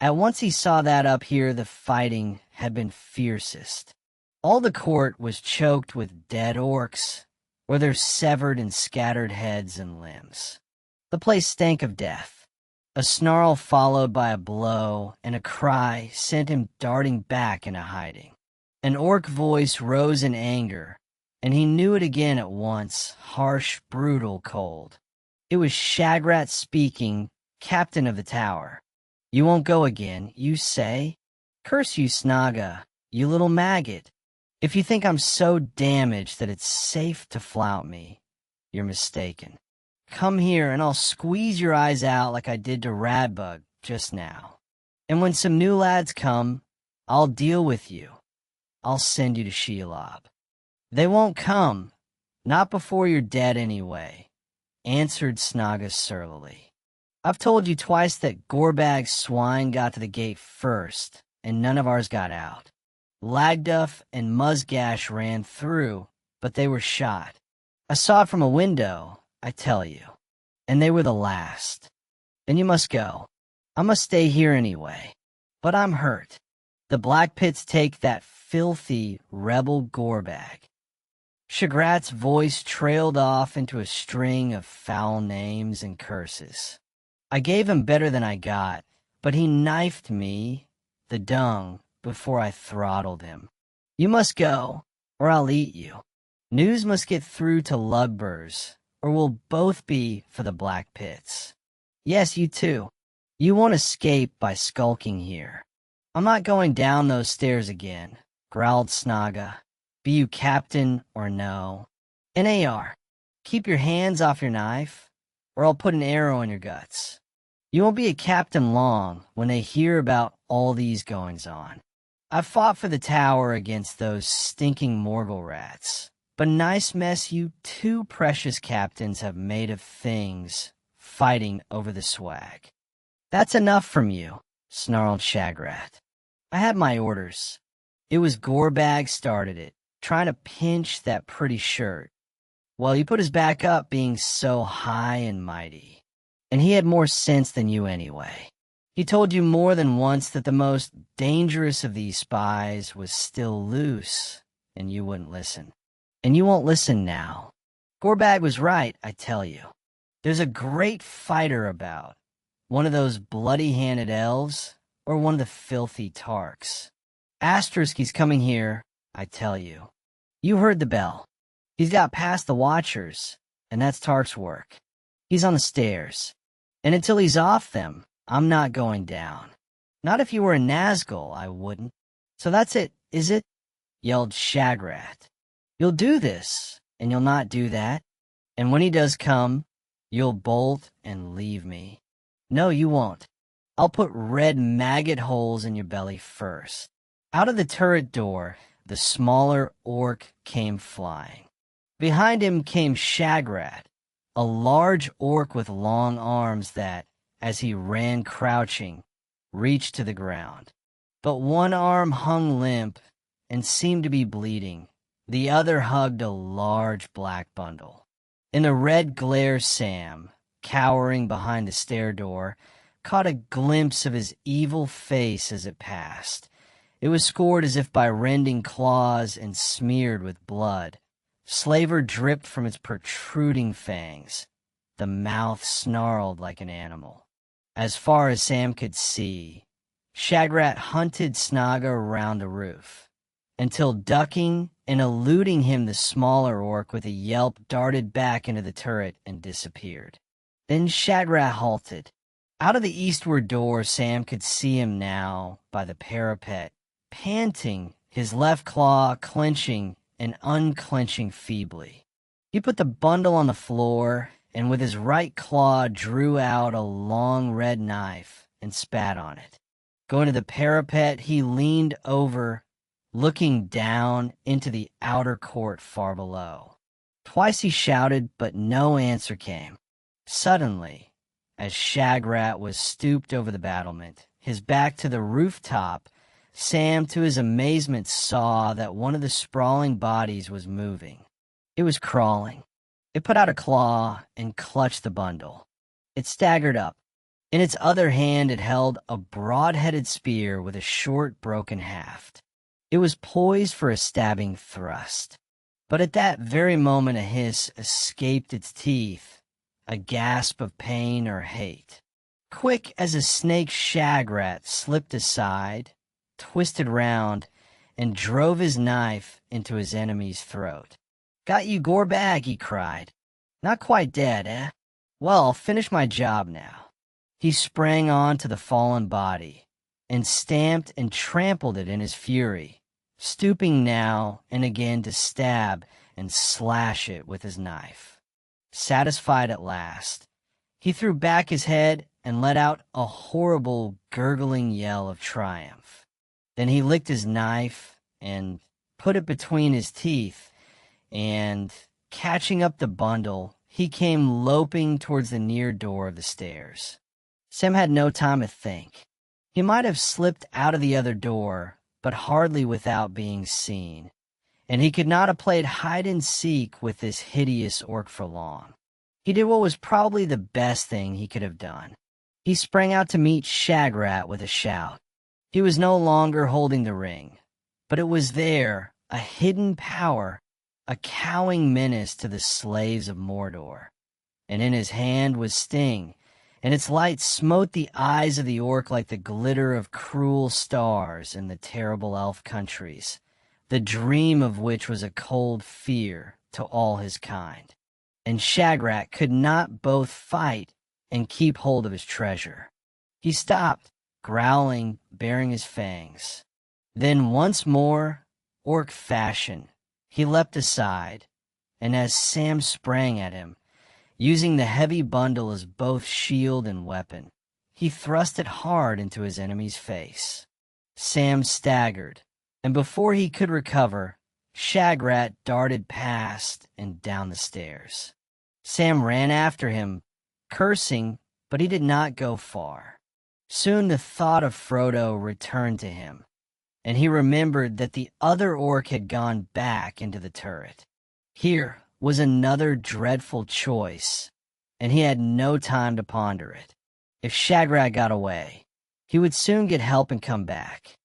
At once he saw that up here the fighting had been fiercest. All the court was choked with dead orcs, or their severed and scattered heads and limbs. The place stank of death. A snarl followed by a blow, and a cry sent him darting back into hiding. An orc voice rose in anger, and he knew it again at once, harsh, brutal, cold. It was Shagrat speaking, captain of the tower. "You won't go again, you say? Curse you, Snaga, you little maggot. If you think I'm so damaged that it's safe to flout me, you're mistaken. Come here and I'll squeeze your eyes out like I did to Radbug just now. And when some new lads come, I'll deal with you. I'll send you to Shelob." "They won't come, not before you're dead anyway," answered Snaga surlily. "I've told you twice that Gorbag's swine got to the gate first, and none of ours got out. Lagduff and Muzgash ran through, but they were shot. I saw it from a window, I tell you, and they were the last. Then you must go. I must stay here anyway, but I'm hurt. The Black Pits take that filthy rebel Gorbag." Shagrat's voice trailed off into a string of foul names and curses. "I gave him better than I got, but he knifed me, the dung, before I throttled him. You must go, or I'll eat you. News must get through to Lugbers, or we'll both be for the Black Pits. Yes, you too. You won't escape by skulking here." "I'm not going down those stairs again," growled Snaga, "be you captain or no. N.A.R., keep your hands off your knife, or I'll put an arrow in your guts. You won't be a captain long when they hear about all these goings-on. I've fought for the tower against those stinking Morgul rats, but a nice mess you two precious captains have made of things fighting over the swag." "That's enough from you," snarled Shagrat. "I had my orders. It was Gorbag started it, trying to pinch that pretty shirt. Well, he put his back up being so high and mighty. And he had more sense than you anyway. He told you more than once that the most dangerous of these spies was still loose, and you wouldn't listen. And you won't listen now. Gorbag was right, I tell you. There's a great fighter about. One of those bloody-handed elves, or one of the filthy Tarks. Asterisk coming here, I tell you. You heard the bell. He's got past the Watchers, and that's Tark's work. He's on the stairs. And until he's off them, I'm not going down. Not if you were a Nazgul, I wouldn't. So that's it, is it?" yelled Shagrat. "You'll do this, and you'll not do that. And when he does come, you'll bolt and leave me. No, you won't. I'll put red maggot holes in your belly first." Out of the turret door, the smaller orc came flying. Behind him came Shagrat, a large orc with long arms that, as he ran crouching, reached to the ground. But one arm hung limp and seemed to be bleeding. The other hugged a large black bundle. In the red glare, Sam, cowering behind the stair door, caught a glimpse of his evil face as it passed. It was scored as if by rending claws and smeared with blood. Slaver dripped from its protruding fangs. The mouth snarled like an animal. As far as Sam could see, Shagrat hunted Snaga around the roof. until ducking and eluding him the smaller orc with a yelp darted back into the turret and disappeared. Then Shagrat halted. Out of the eastward door, Sam could see him now by the parapet, panting, his left claw clenching and unclenching feebly. He put the bundle on the floor and with his right claw drew out a long red knife and spat on it. Going to the parapet, he leaned over, looking down into the outer court far below. Twice he shouted, but no answer came. Suddenly, as Shagrat was stooped over the battlement, his back to the rooftop, Sam, to his amazement, saw that one of the sprawling bodies was moving. It was crawling. It put out a claw and clutched the bundle. It staggered up. In its other hand, it held a broad-headed spear with a short, broken haft. It was poised for a stabbing thrust. But at that very moment, a hiss escaped its teeth, a gasp of pain or hate. Quick as a snake, Shagrat slipped aside, twisted round, and drove his knife into his enemy's throat. "Got you, Gorbag," he cried. "Not quite dead, eh? Well, finish my job now." He sprang on to the fallen body and stamped and trampled it in his fury, stooping now and again to stab and slash it with his knife. Satisfied at last, he threw back his head and let out a horrible, gurgling yell of triumph. Then he licked his knife and put it between his teeth, and, catching up the bundle, he came loping towards the near door of the stairs. Sam had no time to think. He might have slipped out of the other door, but hardly without being seen, and he could not have played hide-and-seek with this hideous orc for long. He did what was probably the best thing he could have done. He sprang out to meet Shagrat with a shout. He was no longer holding the ring, but it was there, a hidden power, a cowing menace to the slaves of Mordor. And in his hand was Sting, and its light smote the eyes of the orc like the glitter of cruel stars in the terrible elf countries, the dream of which was a cold fear to all his kind. And Shagrat could not both fight and keep hold of his treasure. He stopped, growling, baring his fangs. Then once more, orc fashion, he leapt aside, and as Sam sprang at him, using the heavy bundle as both shield and weapon, he thrust it hard into his enemy's face. Sam staggered, and before he could recover, Shagrat darted past and down the stairs. Sam ran after him, cursing, but he did not go far. Soon the thought of Frodo returned to him, and he remembered that the other orc had gone back into the turret. Here was another dreadful choice, and he had no time to ponder it. If Shagrat got away, he would soon get help and come back.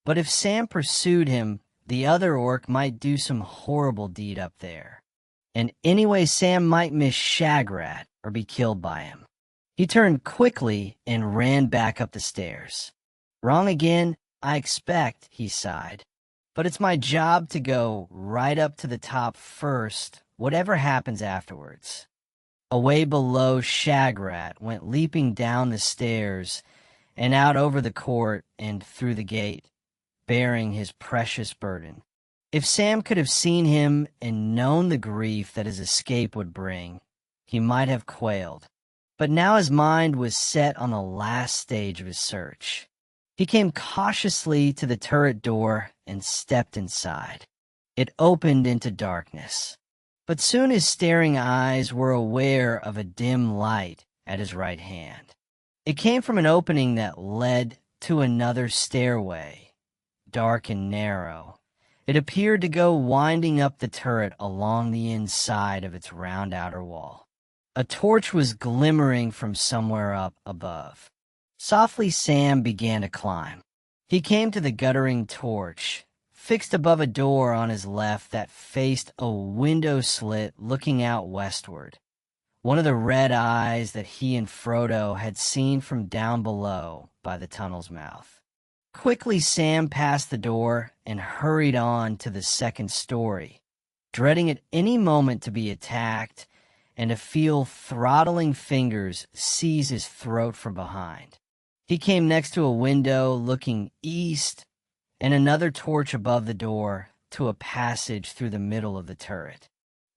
But if Sam pursued him, the other orc might do some horrible deed up there. And anyway, Sam might miss Shagrat or be killed by him. He turned quickly and ran back up the stairs. "Wrong again, I expect," he sighed. "But it's my job to go right up to the top first, whatever happens afterwards." Away below, Shagrat went leaping down the stairs and out over the court and through the gate, bearing his precious burden. If Sam could have seen him and known the grief that his escape would bring, he might have quailed. But now his mind was set on the last stage of his search. He came cautiously to the turret door and stepped inside. It opened into darkness. But soon his staring eyes were aware of a dim light at his right hand. It came from an opening that led to another stairway, dark and narrow. It appeared to go winding up the turret along the inside of its round outer wall. A torch was glimmering from somewhere up above. Softly, Sam began to climb. He came to the guttering torch, fixed above a door on his left that faced a window slit looking out westward, one of the red eyes that he and Frodo had seen from down below by the tunnel's mouth. Quickly, Sam passed the door and hurried on to the second story, dreading at any moment to be attacked and to feel throttling fingers seize his throat from behind. He came next to a window looking east and another torch above the door to a passage through the middle of the turret.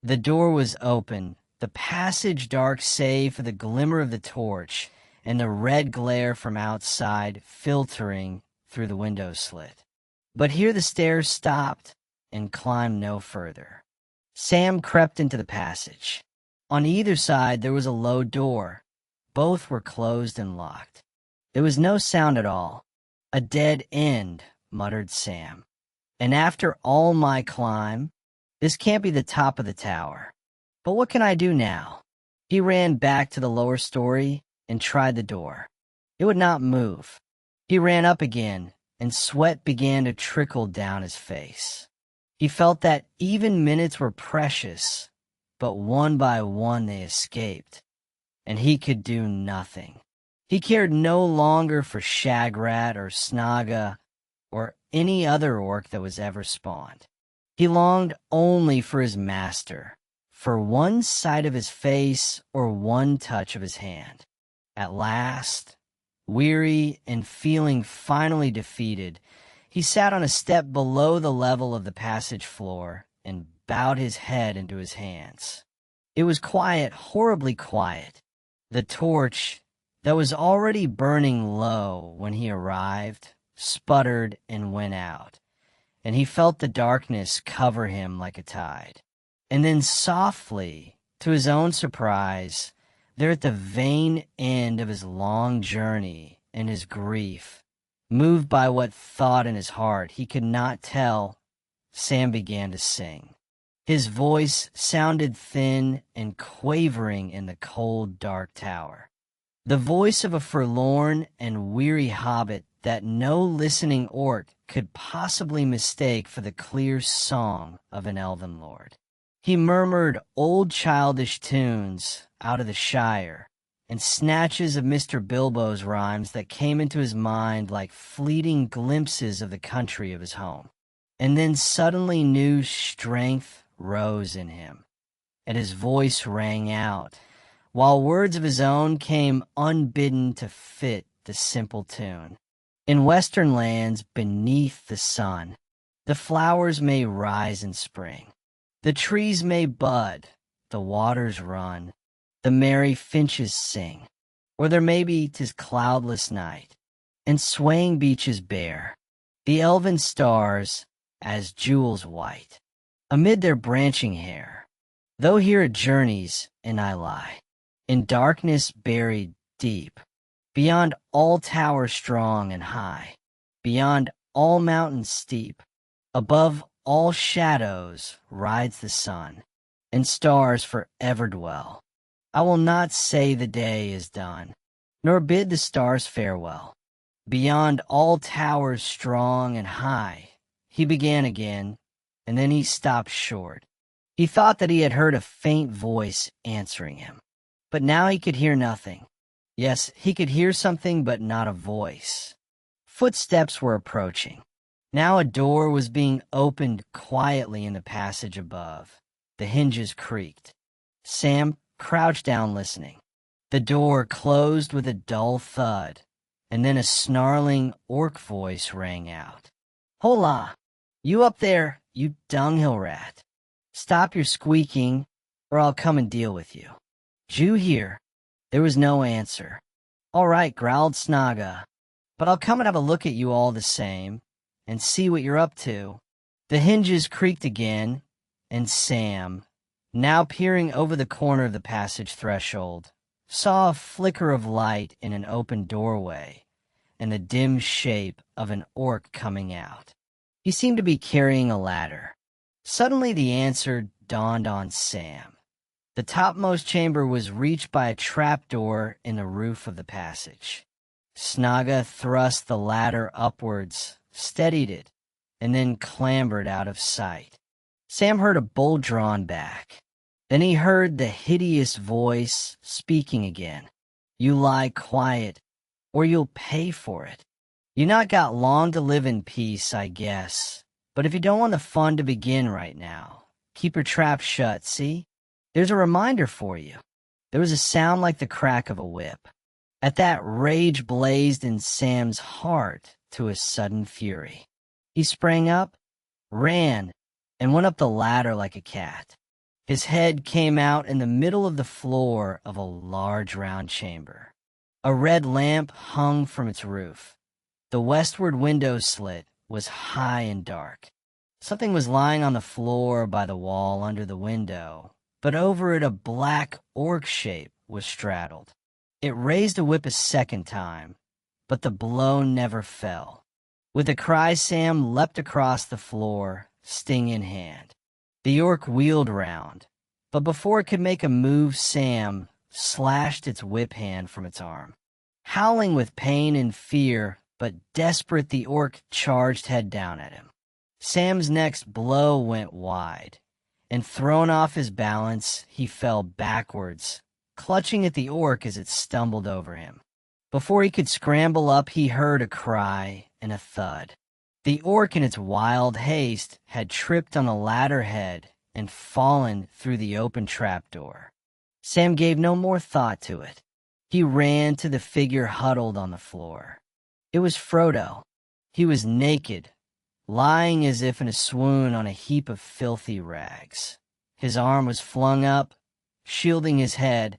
The door was open, the passage dark save for the glimmer of the torch and the red glare from outside filtering through the window slit. But here the stairs stopped and climbed no further. Sam crept into the passage. On either side there was a low door. Both were closed and locked. There was no sound at all. A dead end, muttered Sam. And after all my climb, this can't be the top of the tower. But what can I do now? He ran back to the lower story and tried the door. It would not move. He ran up again, and sweat began to trickle down his face. He felt that even minutes were precious, but one by one they escaped, and he could do nothing. He cared no longer for Shagrat or Snaga or any other orc that was ever spawned. He longed only for his master, for one sight of his face or one touch of his hand. At last, weary and feeling finally defeated, he sat on a step below the level of the passage floor and bowed his head into his hands. It was quiet, horribly quiet. The torch, that was already burning low when he arrived, sputtered and went out, and he felt the darkness cover him like a tide. And then softly, to his own surprise, there at the vain end of his long journey and his grief, moved by what thought in his heart he could not tell, Sam began to sing. His voice sounded thin and quavering in the cold, dark tower. The voice of a forlorn and weary hobbit that no listening orc could possibly mistake for the clear song of an elven lord. He murmured old childish tunes out of the Shire, and snatches of Mr. Bilbo's rhymes that came into his mind like fleeting glimpses of the country of his home. And then suddenly new strength rose in him, and his voice rang out, while words of his own came unbidden to fit the simple tune. In western lands beneath the sun, the flowers may rise in spring. The trees may bud, the waters run, the merry finches sing, or there may be 'tis cloudless night, and swaying beaches bare, the elven stars as jewels white, amid their branching hair. Though here it journeys, and I lie, in darkness buried deep, beyond all towers strong and high, beyond all mountains steep, above all shadows rides the sun, and stars forever dwell. I will not say the day is done, nor bid the stars farewell. Beyond all towers strong and high, he began again, and then he stopped short. He thought that he had heard a faint voice answering him, but now he could hear nothing. Yes, he could hear something, but not a voice. Footsteps were approaching. Now a door was being opened quietly in the passage above. The hinges creaked. Sam crouched down listening. The door closed with a dull thud, and then a snarling orc voice rang out. "Hola! You up there, you dunghill rat! Stop your squeaking, or I'll come and deal with you." "Jew here." There was no answer. "All right," growled Snaga, "but I'll come and have a look at you all the same, and see what you're up to." The hinges creaked again, and Sam, now peering over the corner of the passage threshold, saw a flicker of light in an open doorway and the dim shape of an orc coming out. He seemed to be carrying a ladder. Suddenly the answer dawned on Sam. The topmost chamber was reached by a trapdoor in the roof of the passage. Snaga thrust the ladder upwards, steadied it, and then clambered out of sight. Sam heard a bolt drawn back. Then he heard the hideous voice speaking again. "You lie quiet, or you'll pay for it." You not got long to live in peace, I guess. But if you don't want the fun to begin right now, keep your trap shut, see? There's a reminder for you. There was a sound like the crack of a whip. At that, rage blazed in Sam's heart to a sudden fury. He sprang up, ran, and went up the ladder like a cat. His head came out in the middle of the floor of a large round chamber. A red lamp hung from its roof. The westward window slit was high and dark. Something was lying on the floor by the wall under the window, but over it a black orc shape was straddled. It raised a whip a second time, but the blow never fell. With a cry, Sam leapt across the floor, sting in hand. The orc wheeled round, but before it could make a move, Sam slashed its whip hand from its arm. Howling with pain and fear, but desperate, the orc charged head down at him. Sam's next blow went wide, and thrown off his balance, he fell backwards, clutching at the orc as it stumbled over him. Before he could scramble up, he heard a cry and a thud. The orc, in its wild haste, had tripped on the ladder head and fallen through the open trapdoor. Sam gave no more thought to it. He ran to the figure huddled on the floor. It was Frodo. He was naked, lying as if in a swoon on a heap of filthy rags. His arm was flung up, shielding his head,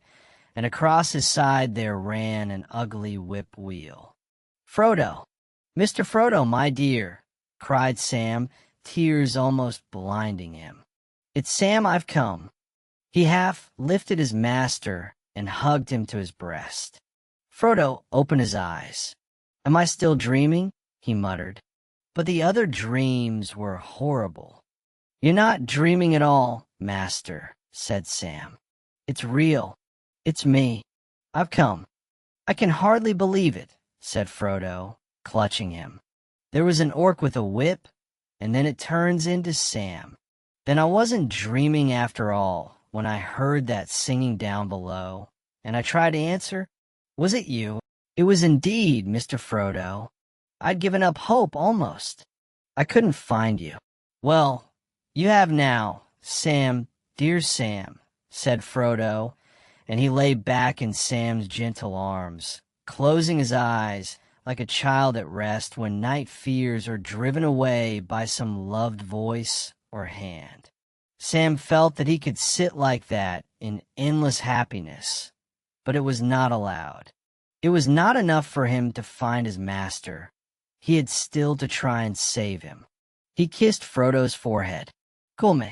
and across his side there ran an ugly whip wheel. "Frodo! Mr. Frodo, my dear!" cried Sam, tears almost blinding him. "It's Sam, I've come." He half lifted his master and hugged him to his breast. Frodo opened his eyes. "Am I still dreaming?" he muttered. But the other dreams were horrible. "You're not dreaming at all, master," said Sam. "It's real. It's me. I've come." "I can hardly believe it," said Frodo, clutching him. "There was an orc with a whip, and then it turns into Sam. Then I wasn't dreaming after all when I heard that singing down below, and I tried to answer. Was it you? It was indeed, Mr. Frodo. I'd given up hope almost. I couldn't find you." "Well, you have now, Sam, dear Sam," said Frodo, and he lay back in Sam's gentle arms, closing his eyes like a child at rest when night fears are driven away by some loved voice or hand. Sam felt that he could sit like that in endless happiness, but it was not allowed. It was not enough for him to find his master. He had still to try and save him. He kissed Frodo's forehead. "Come,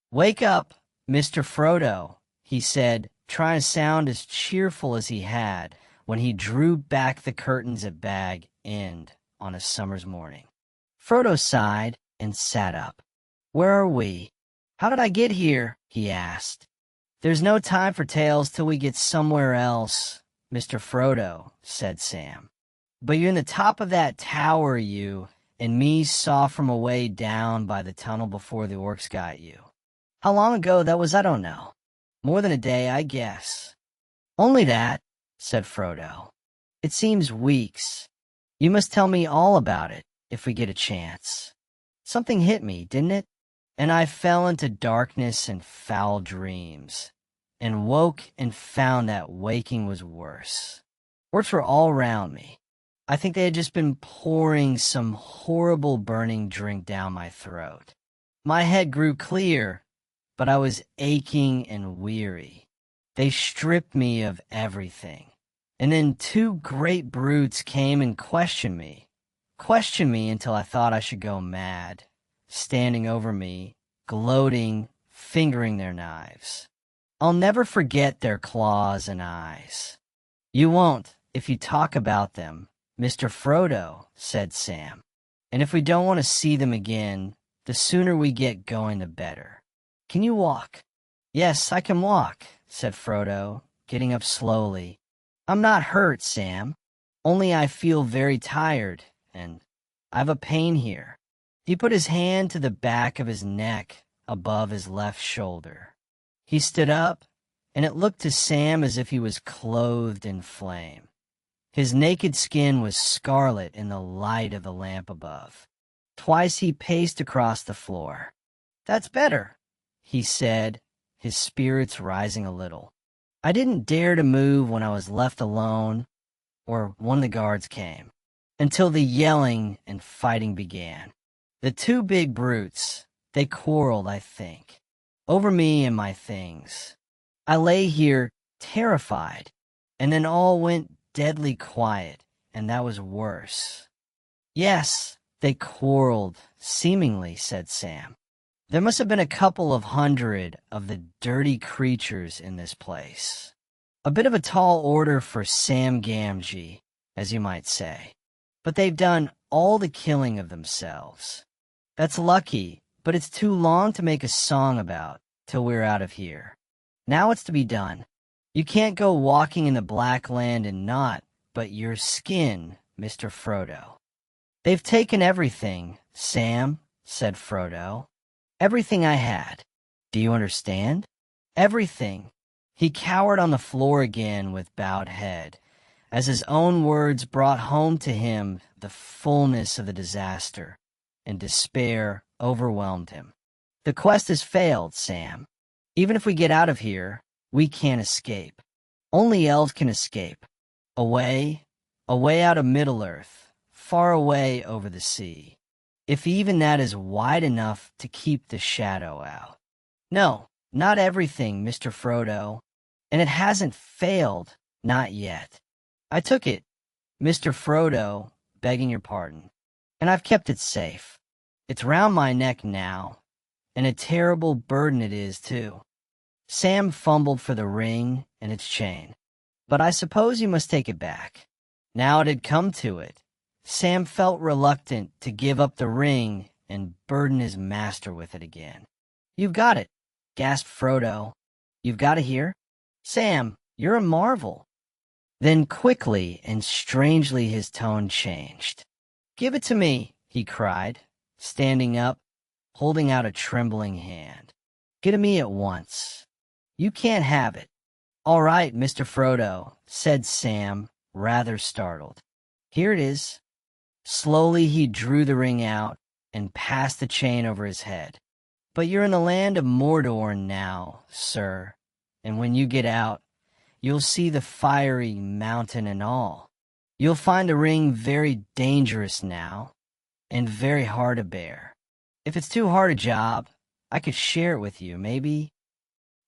wake up, Mr. Frodo," he said, trying to sound as cheerful as he had when he drew back the curtains at Bag End on a summer's morning. Frodo sighed and sat up. "Where are we? How did I get here?" he asked. "There's no time for tales till we get somewhere else, Mr. Frodo," said Sam. "But you're in the top of that tower you and me saw from away down by the tunnel before the orcs got you. How long ago that was, I don't know. More than a day, I guess." "Only that," said Frodo. "It seems weeks. You must tell me all about it if we get a chance. Something hit me, didn't it? And I fell into darkness and foul dreams, and woke and found that waking was worse. Orcs were all round me. I think they had just been pouring some horrible burning drink down my throat. My head grew clear, but I was aching and weary. They stripped me of everything. And then two great brutes came and questioned me until I thought I should go mad, standing over me, gloating, fingering their knives. I'll never forget their claws and eyes." "You won't if you talk about them, Mr. Frodo," said Sam. "And if we don't want to see them again, the sooner we get going the better. Can you walk?" "Yes, I can walk," said Frodo, getting up slowly. "I'm not hurt, Sam. Only I feel very tired, and I've a pain here." He put his hand to the back of his neck above his left shoulder. He stood up, and it looked to Sam as if he was clothed in flame. His naked skin was scarlet in the light of the lamp above. Twice he paced across the floor. "That's better," he said, his spirits rising a little. I didn't dare to move when I was left alone or when the guards came, until the yelling and fighting began. The two big brutes, they quarreled, I think, over me and my things. I lay here terrified, and then all went deadly quiet, and that was worse. "Yes, they quarreled, seemingly," said Sam. "There must have been a couple of hundred of the dirty creatures in this place. A bit of a tall order for Sam Gamgee, as you might say. But they've done all the killing of themselves. That's lucky, but it's too long to make a song about till we're out of here. Now it's to be done. You can't go walking in the Black Land and not but your skin, Mr. Frodo." "They've taken everything, Sam," said Frodo. "Everything I had. Do you understand? Everything." He cowered on the floor again with bowed head, as his own words brought home to him the fullness of the disaster, and despair overwhelmed him. "The quest has failed, Sam. Even if we get out of here, we can't escape. Only elves can escape. Away out of Middle-earth, far away over the sea. If even that is wide enough to keep the shadow out. No, not everything, Mr. Frodo. And it hasn't failed, not yet. I took it, Mr. Frodo, begging your pardon, and I've kept it safe. It's round my neck now, and a terrible burden it is, too." Sam fumbled for the ring and its chain. "But I suppose you must take it back." Now it had come to it. Sam felt reluctant to give up the ring and burden his master with it again. "You've got it," gasped Frodo. "You've got it here? Sam, you're a marvel." Then quickly and strangely his tone changed. "Give it to me," he cried, standing up, holding out a trembling hand. "Give it to me at once. You can't have it." "All right, Mr. Frodo," said Sam, rather startled. "Here it is." Slowly he drew the ring out and passed the chain over his head. "But you're in the land of Mordor now, sir, and when you get out, you'll see the fiery mountain and all. You'll find the ring very dangerous now, and very hard to bear. If it's too hard a job, I could share it with you, maybe."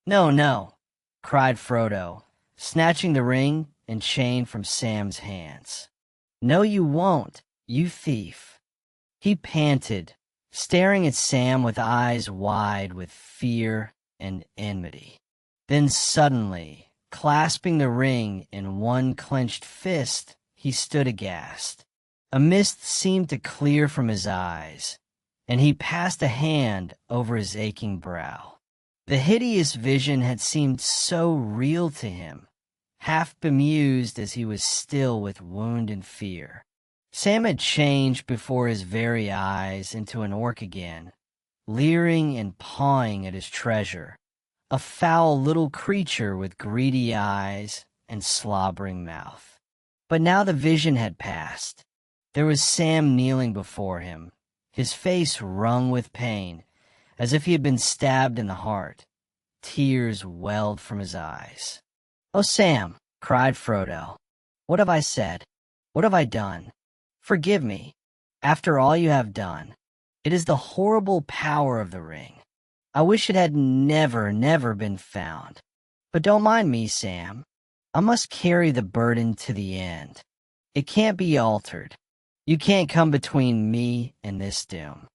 "No, no," cried Frodo, snatching the ring and chain from Sam's hands. "No, you won't, you thief." He panted, staring at Sam with eyes wide with fear and enmity. Then suddenly, clasping the ring in one clenched fist, he stood aghast. A mist seemed to clear from his eyes, and he passed a hand over his aching brow. The hideous vision had seemed so real to him, half bemused as he was still with wound and fear. Sam had changed before his very eyes into an orc again, leering and pawing at his treasure, a foul little creature with greedy eyes and slobbering mouth. But now the vision had passed. There was Sam kneeling before him, his face wrung with pain, as if he had been stabbed in the heart. Tears welled from his eyes. "Oh, Sam," cried Frodo, "what have I said? What have I done? Forgive me, after all you have done. It is the horrible power of the ring. I wish it had never been found. But don't mind me, Sam. I must carry the burden to the end. It can't be altered. You can't come between me and this doom."